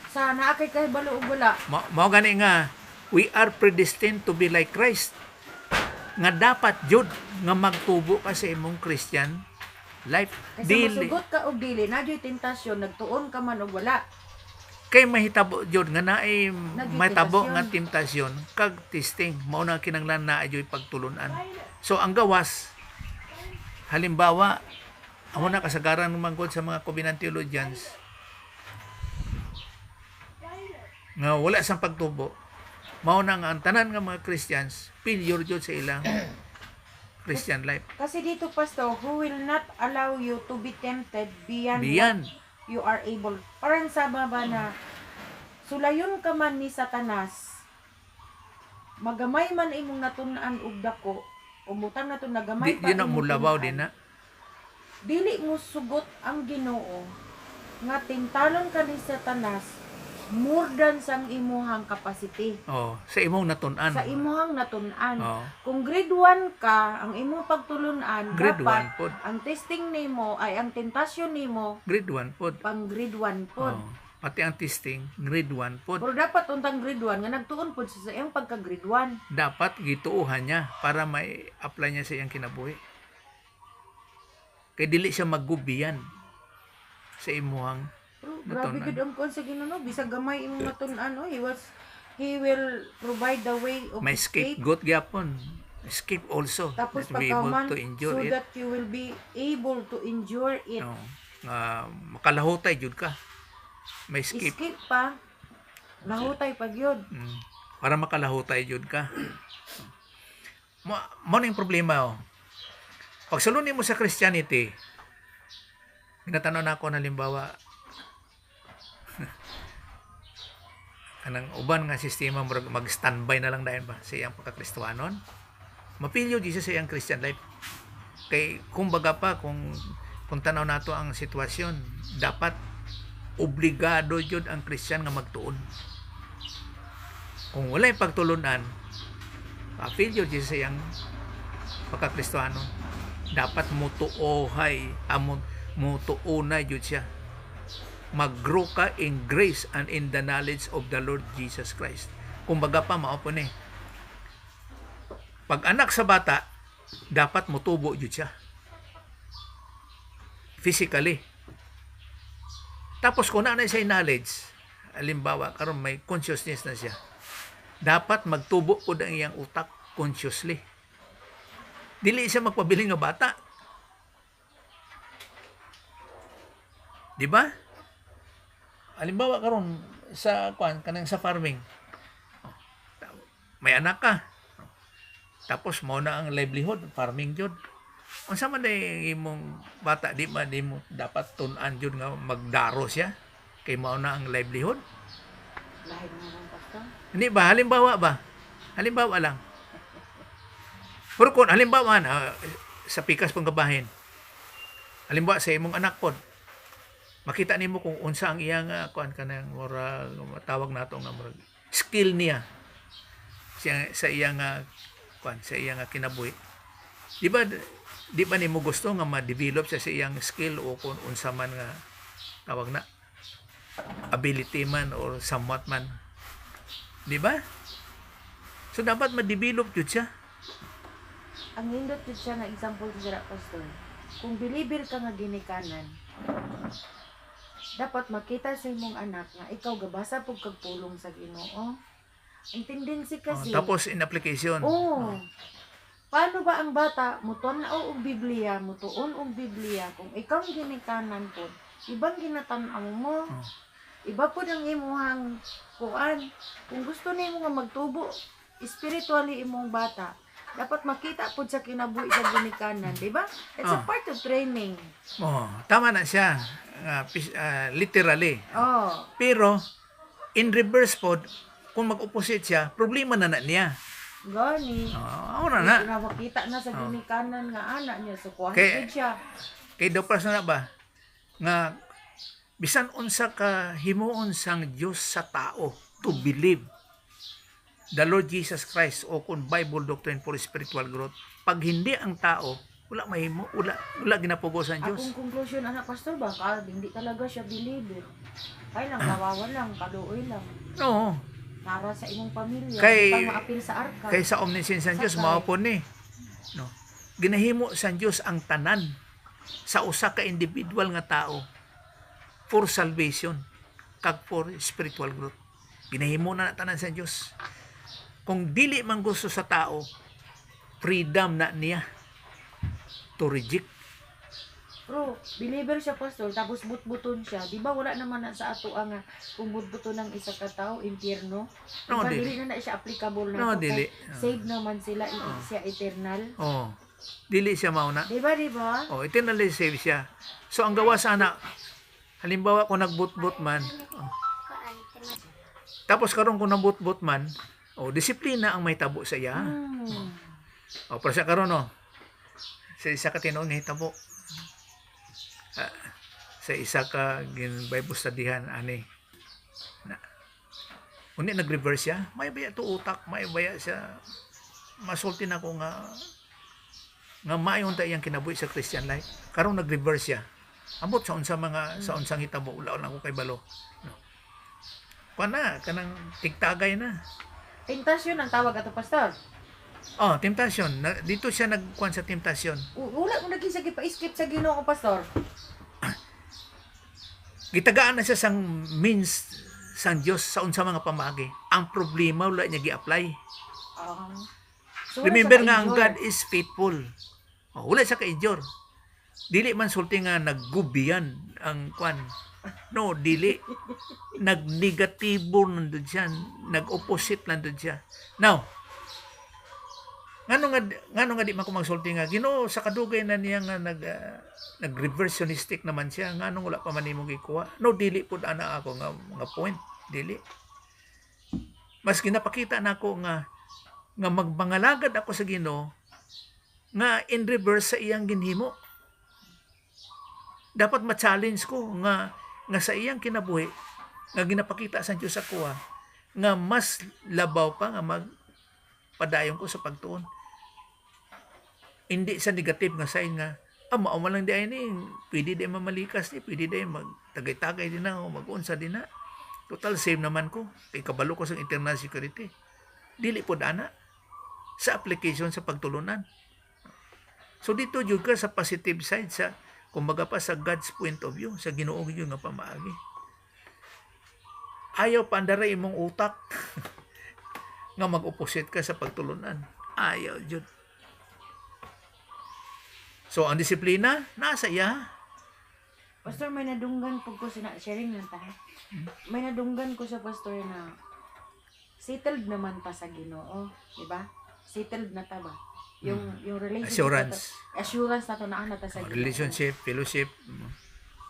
Sa naakay kahibalo ug wala. Mao gani nga we are predestined to be like Christ. Nga dapat jud nga magtubo ka sa imong Christian life. Kasi masugot ka og dili na joy tentasyon, nagtuon ka man og wala. Kay mahitabo jud nga naay mahitabo tentasyon. nga temptasyon kag testing mao na kinahanglan na ayoy pagtulunan. So ang gawas halimbawa amo na kasagaran manggod sa mga covenant theologians nga wala sang pagtubo Mao na nga ang tanan nga mga Christians failure jud sa ilang Christian life. Kasi dito, Pastor, who will not allow you to be tempted beyond Biyan. what you are able. Parang sa baba na, sulayon ka man ni Satanas, magamay man imong natunan og dako, umutang na to nagamay Di na mulabaw din na. Dili mo sugot ang Ginoo nga tingtalon ka ni Satanas more than sang imuhang capacity. Oh, sa imong natun-an. Sa imuhang natun-an. Oh, Kung grade 1 ka, ang imong pagtulunan, grade 1 dapat pod. ang testing nimo ay ang tentasyon nimo Grade 1 pod. pang grade 1 pod. Oh, pati ang testing grade 1 pod. Pero dapat untang grade 1 nga nagtuon pod sa iyang pagka grade 1. Dapat gituuhan niya para may apply niya sa iyang kinabuhi. Kay dili siya maggubiyan sa imuhang Pero grabe Natunan. gid ang kon sa Ginoo, bisag gamay imong natun-an, he will provide the way of may scapegoat gyapon. Escape also. Tapos To be able pagkaman, to endure so it. that you will be able to endure it. No. Makalahutay jud ka. May escape. Escape pa, lahutay pag yun. Para makalahutay jud ka. Mo na yung problema oh. Pag sulunin mo sa Christianity, ginatanaw na ako halimbawa kanang uban nga sistema mag-standby na lang dahil ba sa iyang pagkakristohanon, mapilyo di siya sa iyang Christian life. Kay kumbaga pa kung tanaw nato ang sitwasyon, dapat obligado jud ang Christian nga magtuon. Kung walay pagtulunan, mapilyo di siya sa iyang pagkakristohanon. Dapat mutuohay, mutuunay jud siya. Mag-grow ka in grace and in the knowledge of the Lord Jesus Christ. Kumbaga pa, mao ni. Pag anak sa bata, dapat mutubo jud siya. Physically. Tapos kung na siya knowledge, halimbawa, karon may consciousness na siya, dapat magtubo po ang iyang utak consciously. Dili siya magpabiling nga bata. Di ba? Halimbawa karon sa kanang sa farming. May anak ka. Tapos mo na ang livelihood, farming jud. Unsa man day imong bata di mo dapat tun-an jud nga magdaro siya kay mao na ang livelihood. Lahi na nga Pastor. Hindi ba halimbawa ba? Halimbawa lang. Pero kung halimbawa na sa pikas panggabahin. Halimbawa sa imong anak pod, makita nimo kung unsa ang iyang kuan kanang mura matawag nato nga mura skill niya sa iyang kuan sa iyang kinabuhi. Di ba nimo gusto nga ma-develop siya sa iyang skill o kung unsa man nga tawag na ability man or somewhat man. Di ba? So dapat ma-develop jud siya. Ang nindot jud siya nga example dira Pastor. Kung believer ka nga ginikanan, dapat makita sa imong anak nga ikaw gabasa pug kag pulong sa Ginoo. Ang tendency kasi Tapos in application. paano ba ang bata mutuon-aw og Biblia, mutuon og Biblia kung ikaw ginikanan pod, ibang ginatan-aw mo. Iba po ang imuhang kuan. Kung gusto nimo nga magtubo spiritually imong bata, dapat makita po sa kinabuhi sa ginikanan, di ba? It's a part of training. Tama na siya. Literally. Pero in reverse pod, kung mag-opposite siya, problema na niya. Gani. Ora na. Nakakita na sa ginikanan nga anak niya, so kuha Kay- siya. Kay dopras na ba nga bisan unsa ka himuon sang Dios sa tao to believe the Lord Jesus Christ o kung Bible doctrine for spiritual growth, pag hindi ang tao wala mahimo, wala ginapugo sa Dios. Akong conclusion, anak Pastor, baka hindi talaga siya believer. Kaya lang, kawawa lang, kaluoy lang. Oo. Para sa imong pamilya, Kay- pang maapil sa arka. Kay sa omniscience sa Dios Sakay. mao po ni. No. Ginahimo sa Dios ang tanan sa usa ka individual nga tao for salvation kag for spiritual growth. Ginahimo na tanan sa Dios. Kung dili man gusto sa tao, freedom na niya to reject Pero believer siya pastor, tapos but-buton siya. Di ba wala naman na sa ato ang kung but-buton ng isa ka tao, impyerno. No, Diba, dili. dili na siya applicable na No, to, dili. kay save naman sila, siya eternal. Oh. Dili siya mauna. Di ba? Oh, eternally save siya. So ang gawa sana, halimbawa kung nagbut-but man, tapos karon kung nabut-but man, disiplina ang may tabo sa iya. Pero sa karon sa isa ka tinuod nga hitabo. Sa isa ka Bible studyhan ani. Unya nag-reverse siya, may baya to utak, may baya siya masulti na ko nga maayon ta iyang kinabuhi sa Christian life. Karong nag-reverse siya. Ambot sa unsang hitabo, ulaw lang ko kay balo. No. Pana kanang tigtagay na. Tentasyon ang tawag ato pastor. Temptation. Dito siya nagkuan sa temptation. Wala mo naging sa gipa-skip sa Ginoo pastor. Gitagaan na siya sang means sang Dios sa unsa mga pamagi. Ang problema wala niya gi-apply. So, wala Remember siya nga ang ka-enjoy. God is faithful. Wala siya ka-injure. Dili man sulti nga naggubiyan ang kwan. No, dili. Nag-negatibo nandun siya. Nag-opposite nandun siya. Now, ngano nga di man ko magsulti nga Ginoo sa kadugay na niya nga nag-reversionistic naman siya. Ngano wala pa man nimo gikuha. No, dili pud ana ako nga point. Dili. Mas ginapakita nako nga magbangalagad ako sa Ginoo nga in reverse sa iyang ginhimo. Dapat ma-challenge ko nga sa iyang kinabuhi nga ginapakita sa Dios ako nga mas labaw pa nga magpadayon ko sa pagtuon. Hindi sa negative nga sign nga mao man lang di ay ni pwede di mamalikas ni pwede di magtagay-tagay din na o mag-unsa din na. Total save naman ko kay kabalo ko sa internal security. Dili pod ana sa application sa pagtulunan. So dito jud ka sa positive side sa kumbaga pa sa God's point of view, sa Ginoo gyud nga pamaagi. Ayaw pandara imong utak nga mag-opposite ka sa pagtulunan. Ayaw jud. So ang disiplina nasa iya. Pastor, may nadunggan po ko sharing lang tayo. May nadunggan ko sa pastor na settled naman pa sa Ginoo, di ba? Settled na ta ba? Yung relationship assurance na to na ta sa Ginoo. Relationship, fellowship.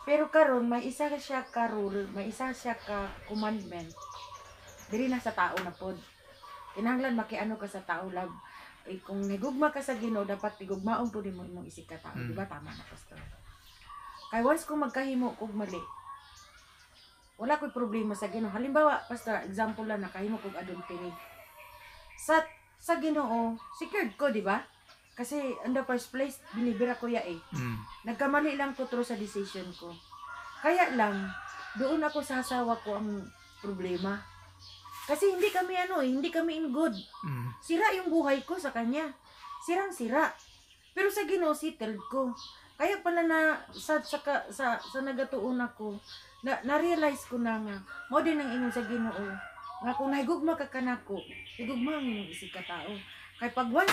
Pero karon may isa siya ka rule, may isa siya ka commandment. Diri na sa tao na pod. Kinahanglan makiano ka sa tao love. Kung nagugma ka sa Ginoo, dapat tigugmaon pud mo imong isig ka tao, di ba? Tama na pastor. Kay once kung magkahimo kog mali, wala ko'y problema sa Ginoo. Halimbawa, pastor, example lang nakahimo kog adultery. Sa Ginoo, secured ko, di ba? Kasi in the first place, binibira ko ya Nagkamali lang ko through sa decision ko. Kaya lang, doon ako sa asawa ko ang problema. Kasi hindi kami hindi kami in good. Sira yung buhay ko sa kanya. Sirang-sira. Pero sa Ginoo, settled ko. Kaya pala na sa nagatuon ako, na-realize ko na nga, mo din ang ingon sa Ginoo, nga kung nahigugma ka kanako, higugma ang imong isig ka tao. Kay pag once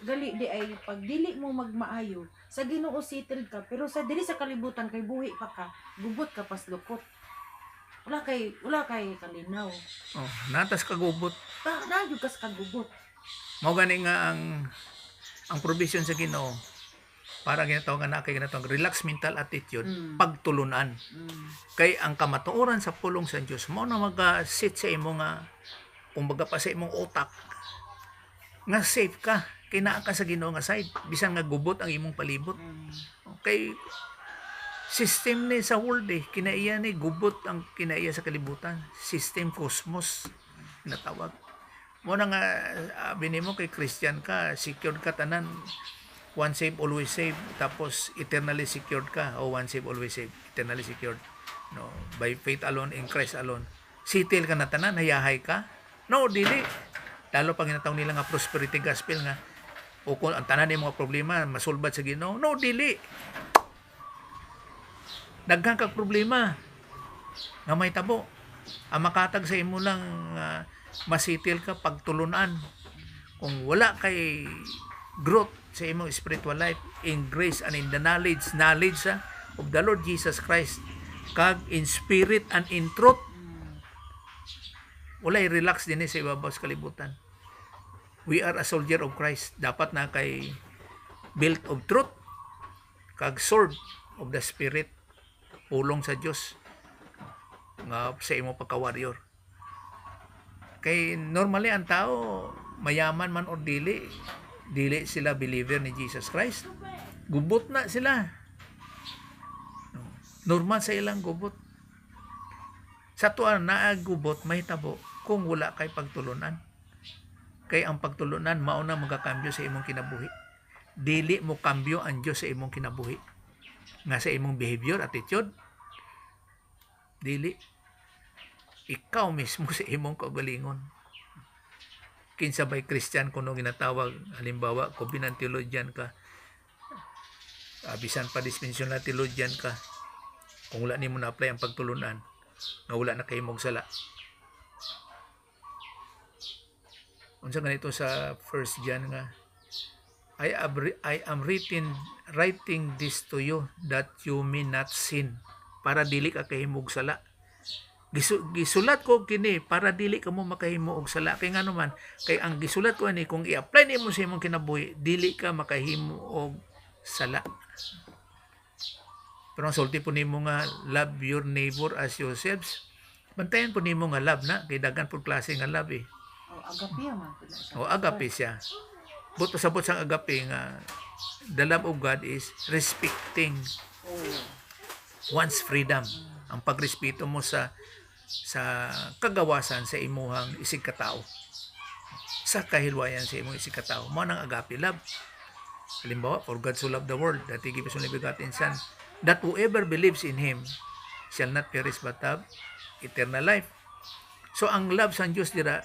gali di ay pag dili mo magmaayo, sa Ginoo settled ka, pero sa dili sa kalibutan kay buhi pa ka, gubot ka pas lukot. Wala kay kalinaw. Natas kagubot. Nagyo kas kagubot. Mao gani nga ang provision sa Ginoo para ginatawag na kay ginatawag relaxed mental attitude, pagtulunan. Kay ang kamatuoran sa pulong sa Dios mo na mag-sit sa imo nga kumbaga pa sa imong utak nga safe ka kay naa ka sa Ginoo nga side bisan nga gubot ang imong palibot. Okay, system ni sa world kinaiya ni gubot ang kinaiya sa kalibutan, system cosmos natawag. Mo na nga binimo kay Christian ka, secured ka tanan, one save always save, tapos eternally secured ka, one save always save, eternally secured, no, by faith alone in Christ alone. Settle ka na tanan, hayahay ka. No, dili. Lalo pag ginatawag nila nga prosperity gospel nga o kung ang tanan ng mga problema masulbad sa Ginoo. No, dili. Daghang kag problema nga may tabo. Ang makatag sa imo lang masitil ka pagtulunan. Kung wala kay growth sa imong spiritual life in grace and in the knowledge of the Lord Jesus Christ, kag in spirit and in truth. Walay relax din sa ibabaw sa kalibutan. We are a soldier of Christ. Dapat na kay belt of truth kag sword of the spirit, pulong sa Dios nga sa imong pagka-warrior. Kay normally ang tao mayaman man or dili sila believer ni Jesus Christ. Gubot na sila. Normal sa ilang gubot. Sa tuwa na gubot mahitabo kung wala kay pagtulunan. Kay ang pagtulunan mao na magakambyo sa imong kinabuhi. Dili mo kambyo ang Dios sa imong kinabuhi. Nga sa imong behavior, attitude, dili. Ikaw mismo sa imong kagalingon. Kinsabay Christian kuno ginatawag, halimbawa kubinan theologian ka, abisan pa dispensational theologian ka, kung wala nimo na-apply ang pagtulunan, nga wala na kay mong sala. Unsa ganito sa 1 John nga, I am writing this to you that you may not sin, para dili ka kahimog sala. Gisulat ko kini para dili ka mo makahimo og sala. Kay nga naman, kay ang gisulat ko ani kung i-apply nimo sa imong kinabuhi, dili ka makahimo og sala. Pero ang sulti po nimo nga love your neighbor as yourselves. Bantayan po nimo nga love na, kay daghan pud klase nga love eh. Agape man pud siya. Agape siya. Buto sabot sang agape nga the love of God is respecting one's freedom. Ang pagrespeto mo sa kagawasan sa imuhang isig katao, sa kahilwayan sa imong isig katao, mo nang agape love. Halimbawa, for God so loved the world that He gave His only begotten Son, that whoever believes in Him shall not perish but have eternal life. So ang love sa Diyos dira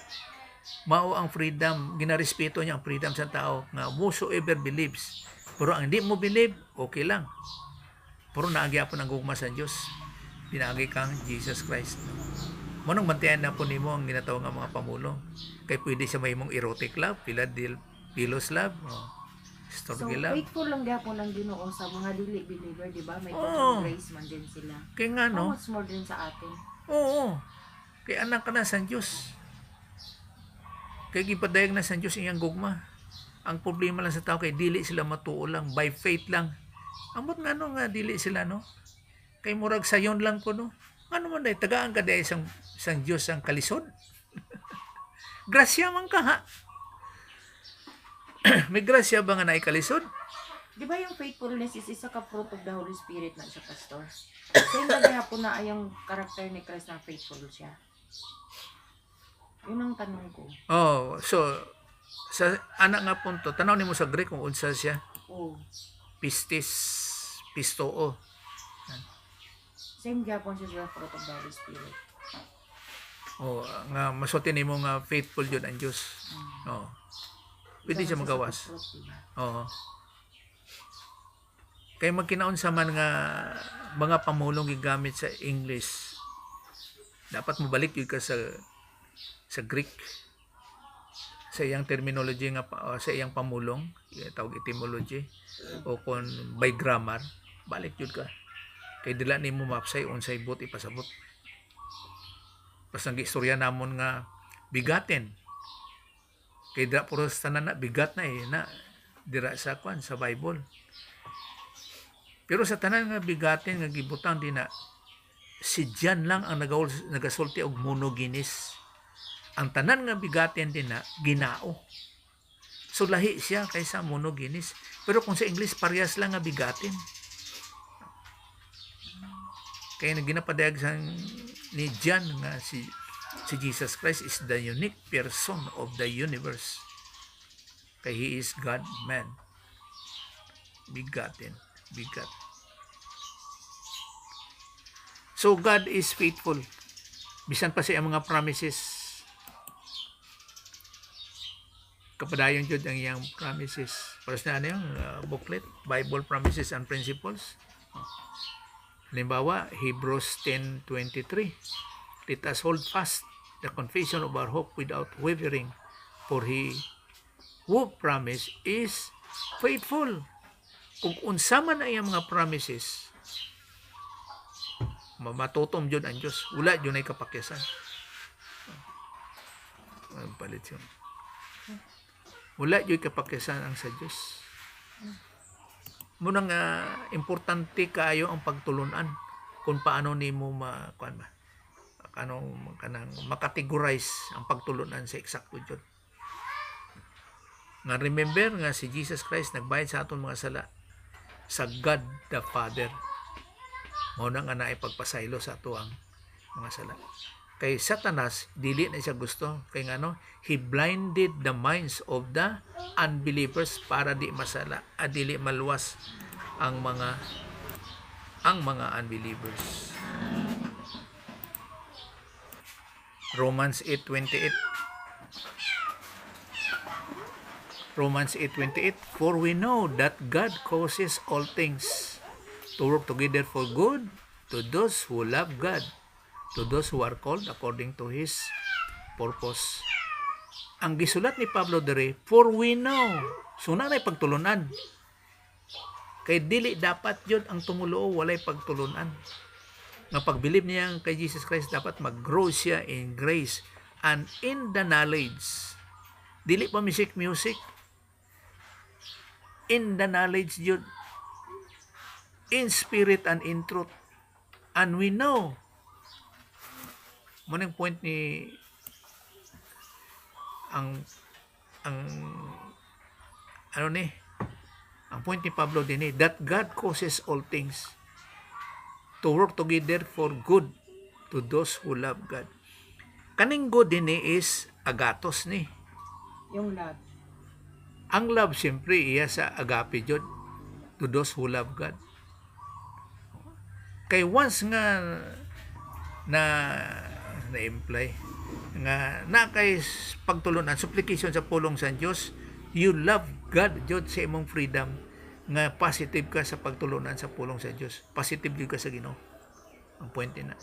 mao ang freedom, ginarespeto niya ang freedom sa tao nga whosoever believes. Pero ang hindi mo believe, okay lang. Pero naagyapon ang gugma sa Diyos. Pinagi kang Jesus Christ. Manong bantayan na po nimo ang ginatawag nga mga pamulong. Kay pwede siya mahimong erotic love, philos love, storge love. So, faithful lang gyapon ang Ginoo sa mga dili believer, di ba? May grace man din sila. Kaya nga no? How much more din sa atin? Oo. Kay anak ka na sa Diyos. Kaya gipadayag na sa Diyos iyang gugma. Ang problema lang sa tao kay dili sila matuo lang, by faith lang. Amot nga no nga dili sila no? Kay murag sayon lang ko no. Ano man day tagaan ka day sang Dios ang kalisod. Grasya man ka ha. May grasya ba nga naikalisod? Di ba yung faithfulness is isa ka fruit of the Holy Spirit na siya, Pastor? Same na gayapon na yung karakter ni Christ na faithful siya. Yun ang tanong ko. Oh, so sa anak nga punto, tanaw nimo sa Greek kung unsa siya. Oh. Pistoo. Same gapon siya sa fruit of the Holy Spirit. Oh, nga masulti nimo nga faithful jud ang Dios. Oh. Pwede siya magawas. Oo. Kay magkinaon sa man nga mga pamulong gigamit sa English, dapat mobalik yun ka sa Greek, sa iyang terminology nga sa iyang pamulong, tawag etymology, o kung by grammar, balik yun ka. Kay dila nimo mapsay unsay but ipasabot. Pas nang istorya namon nga bigaten. Kay dira puro sa tanan na bigat na na dira sa kwan sa Bible. Pero sa tanan nga bigaten nga gibutang din na si John lang ang nagasulti og monogenes. Ang tanan nga bigaten din na ginao. So lahi siya kaysa monogenes. Pero kung sa English parehas lang nga bigaten. Kaya ginapadayag ni John nga si Jesus Christ is the unique person of the universe. Kaya He is God, man. Bigaten. Bigat. So God is faithful. Bisan pa siya ang mga promises. Kapadayon jud ang iyang promises. Para sa ano yung booklet, Bible Promises and Principles. Halimbawa, Hebrews 10:23. Let us hold fast the confession of our hope without wavering, for He who promised is Faithful. Kung unsa man ay mga promises, matutom jud ang Dios. Wala jud ay kapakyasan. Ang palit yun. Wala jud kapakyasan ang sa Dios. Muna nga importante kaayo ang pagtulunan kung paano nimo kuan ba kanang makategorize ang pagtulunan sa eksakto jud. Nga remember nga si Jesus Christ nagbayad sa aton mga sala sa God the Father. Mao na nga naay pagpasaylo sa ato ang mga sala. Kay Satanas dili na siya gusto kay ngano he blinded the minds of the unbelievers para di masala dili maluwas ang mga unbelievers. Romans 8:28 Romans 8:28 For we know that God causes all things to work together for good to those who love God, to those who are called according to His purpose. Ang gisulat ni Pablo dere, for we know. So na pagtulunan. Kay dili dapat yun ang tumulo walay pagtulunan. Nga pagbilib niya kay Jesus Christ dapat mag-grow siya in grace and in the knowledge. Dili pa music. In the knowledge yun. In spirit and in truth. And we know. Munang point ni ang point ni Pablo din that God causes all things to work together for good to those who love God. Kaning good din is agatos ni. Yung love. Ang love siyempre iya sa agape jud to those who love God. Kay once nga na-imply nga kay pagtulunan supplication sa pulong sa Dios, you love God jud sa imong freedom nga positive ka sa pagtulunan sa pulong sa Dios, positive jud ka sa Ginoo. Ang point na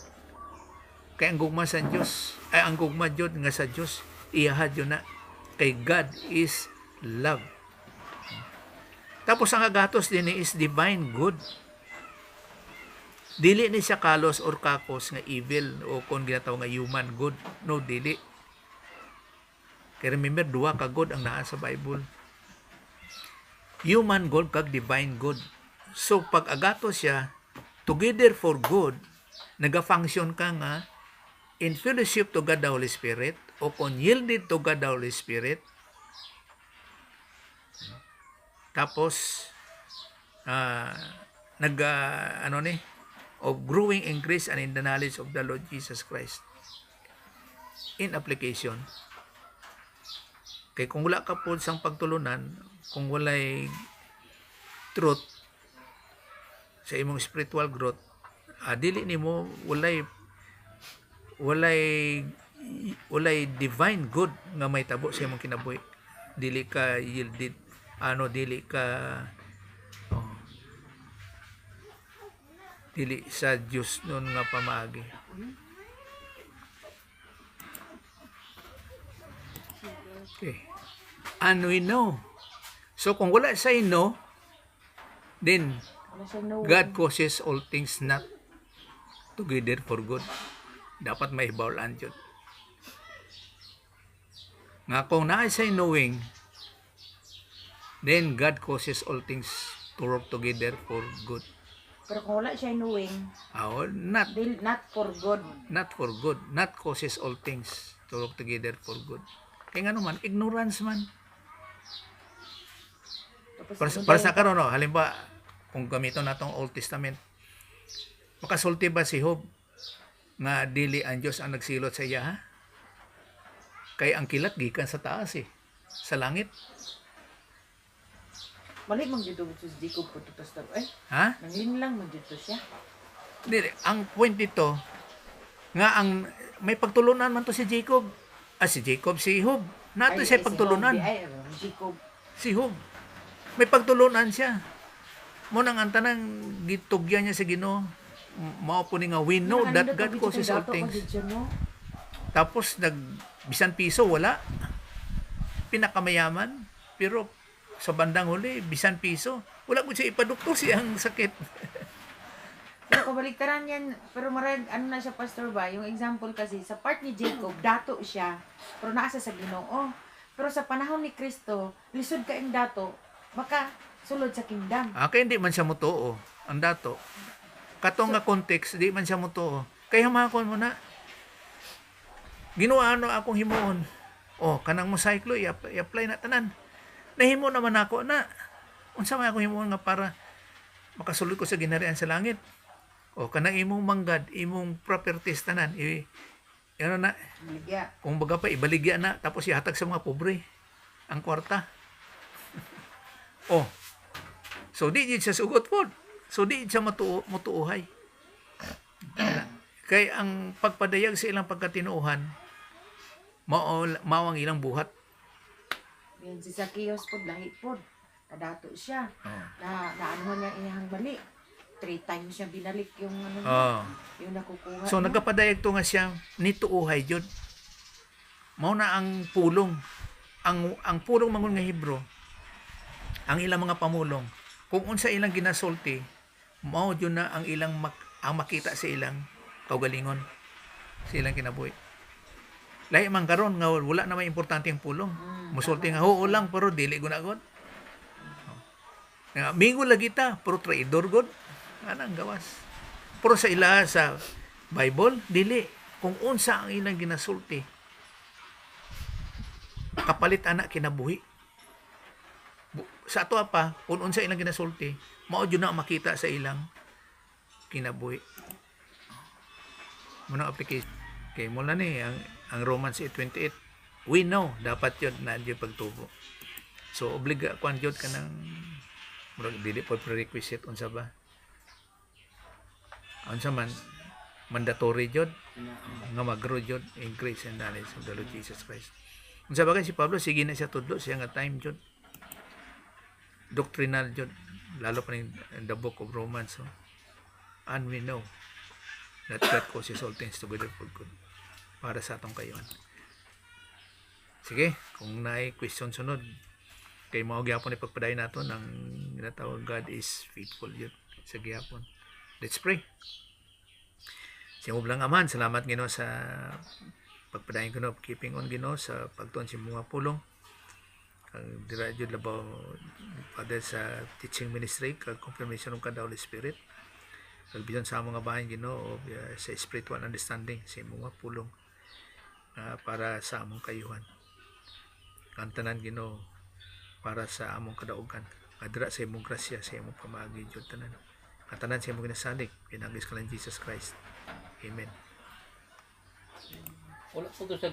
kay ang gugma sa Dios ay ang gugma jud nga sa Dios iyahad jud na kay God is love. Tapos ang agatos din is divine good. Dili ni siya kalos or kakos nga evil o kung ginataw nga human good. No, dili. Kaya remember, duwa ka good ang naa sa Bible. Human good kag divine good. So, pag agato siya, together for good, naga-function ka nga in fellowship to God the Holy Spirit o kung yielded to God the Holy Spirit. Tapos, of growing in grace and in the knowledge of the Lord Jesus Christ. In application. Kay kung wala ka po sang pagtulunan, kung walay truth sa imong spiritual growth, dili nimo walay divine good nga may tabo sa imong kinabuhi. Dili ka yielded, dili sa Diyos nun nga pamaagi. Okay. And we know. So kung wala sa know, then Wala siya no. God causes all things not together for good. Dapat may bawlan yun. Nga kung naa sa knowing, then God causes all things to work together for good. Pero kung wala siya knowing, Not not for good. Not causes all things to work together for good. Kaya nga naman, ignorance man. Tapos Para sa karon, no, halimbawa, kung gamiton natong Old Testament, makasulti ba si Job nga dili ang Diyos ang nagsilot sa iya, ha? Kaya ang kilat gikan sa taas sa langit. Mali mang dito sa Jacob po tutos taro. Ha? Nangin lang man dito siya. Dili, ang point dito, nga ang may pagtulunan man to si Jacob. Si Job. Nato siya pagtulunan. Jacob. Si Job. May pagtulunan siya. Mo nang antanang gitugyan niya sa Ginoo. Mao po ni nga we know that God causes all things. Tapos bisan piso wala. Pinakamayaman pero sa bandang huli, bisan piso. Wala ko siya ipadukto siyang sakit. Pero kabaliktaran yan, pero marag, ano na siya, Pastor ba? Yung example kasi, sa part ni Jacob, dato siya, pero naasa sa Ginoo. Pero sa panahon ni Kristo, lisod ka yung dato, baka sulod sa kingdom. Kaya hindi man siya mutuo, ang dato. Katong nga context, di man siya mutuo. Kaya makakon mo na, ginawa ano akong himuon. Kanang mosaiklo, i-apply na tanan. Nahimo naman ako na. Unsa man akong himuon nga para makasulod ko sa ginharian sa langit. Kanang imong manggad, imong properties tanan, ano na, Maligya. kung baga pa, ibaligya na, tapos ihatag sa mga pobre ang kwarta. So di jud siya sugot po. So di jud siya matuuhay. Kay ang pagpadayag sa ilang pagkatinuuhan, mao ang ilang buhat. Yan si Zacchaeus po, lahi po. Kadato siya. Naano niya inahang bali. 3 times siya binalik yung ano niya, yung nakukuha So niya. nagapadayag to nga siya nituuhay jud. Mao na ang pulong. Ang pulong mangon nga Hebro, ang ilang mga pamulong, kung unsa ilang ginasulti, mao jud na ang ilang ang makita sa ilang kaugalingon, sa ilang kinabuhi. Lahi man karon nga wala na may importante ang pulong. Musulti nga oo lang pero dili gunagod. Nga mingo lagi ta pero traidor god. Anang gawas. Pero sa ila sa Bible dili, kung unsa ang ilang ginasulti, kapalit anak kinabuhi. Sa ato pa, kung unsa ilang ginasulti, mao jud na makita sa ilang kinabuhi. Muna application. Okay, mula ni ang Romans 8:28. We know dapat yun na yung pagtubo. So obliga kuan jud ka ng murag dili po prerequisite unsa ba? Unsa man mandatory jud nga mag-grow jud in grace and knowledge of the Lord Jesus Christ. Unsa ba kay si Pablo sige na siya tudlo siya nga time jud. Doctrinal jud lalo pa in the book of Romans. So, and we know that God causes all things together for good para sa atong kayuhan. Sige, kung naay question sunod, kay mao gyapon ipagpadayon nato ng ginatawag God is faithful yun sa gyapon. Let's pray. Sa mo lang aman, salamat Ginoo sa pagpadayon Ginoo, keeping on Ginoo sa pagtuon sa mga pulong. Kag dira jud labaw Father sa teaching ministry kag confirmation ng kada Holy Spirit. Kag bisan sa mga bahin Ginoo sa spiritual understanding sa mga pulong para sa among kayuhan. Kantanan Ginoo para sa among kadaugan. Adra sa imong grasya, sa imong pamaagi jud tanan. Kantanan sa imong ginasalig, pinagis ka lang Jesus Christ. Amen. Wala po to sa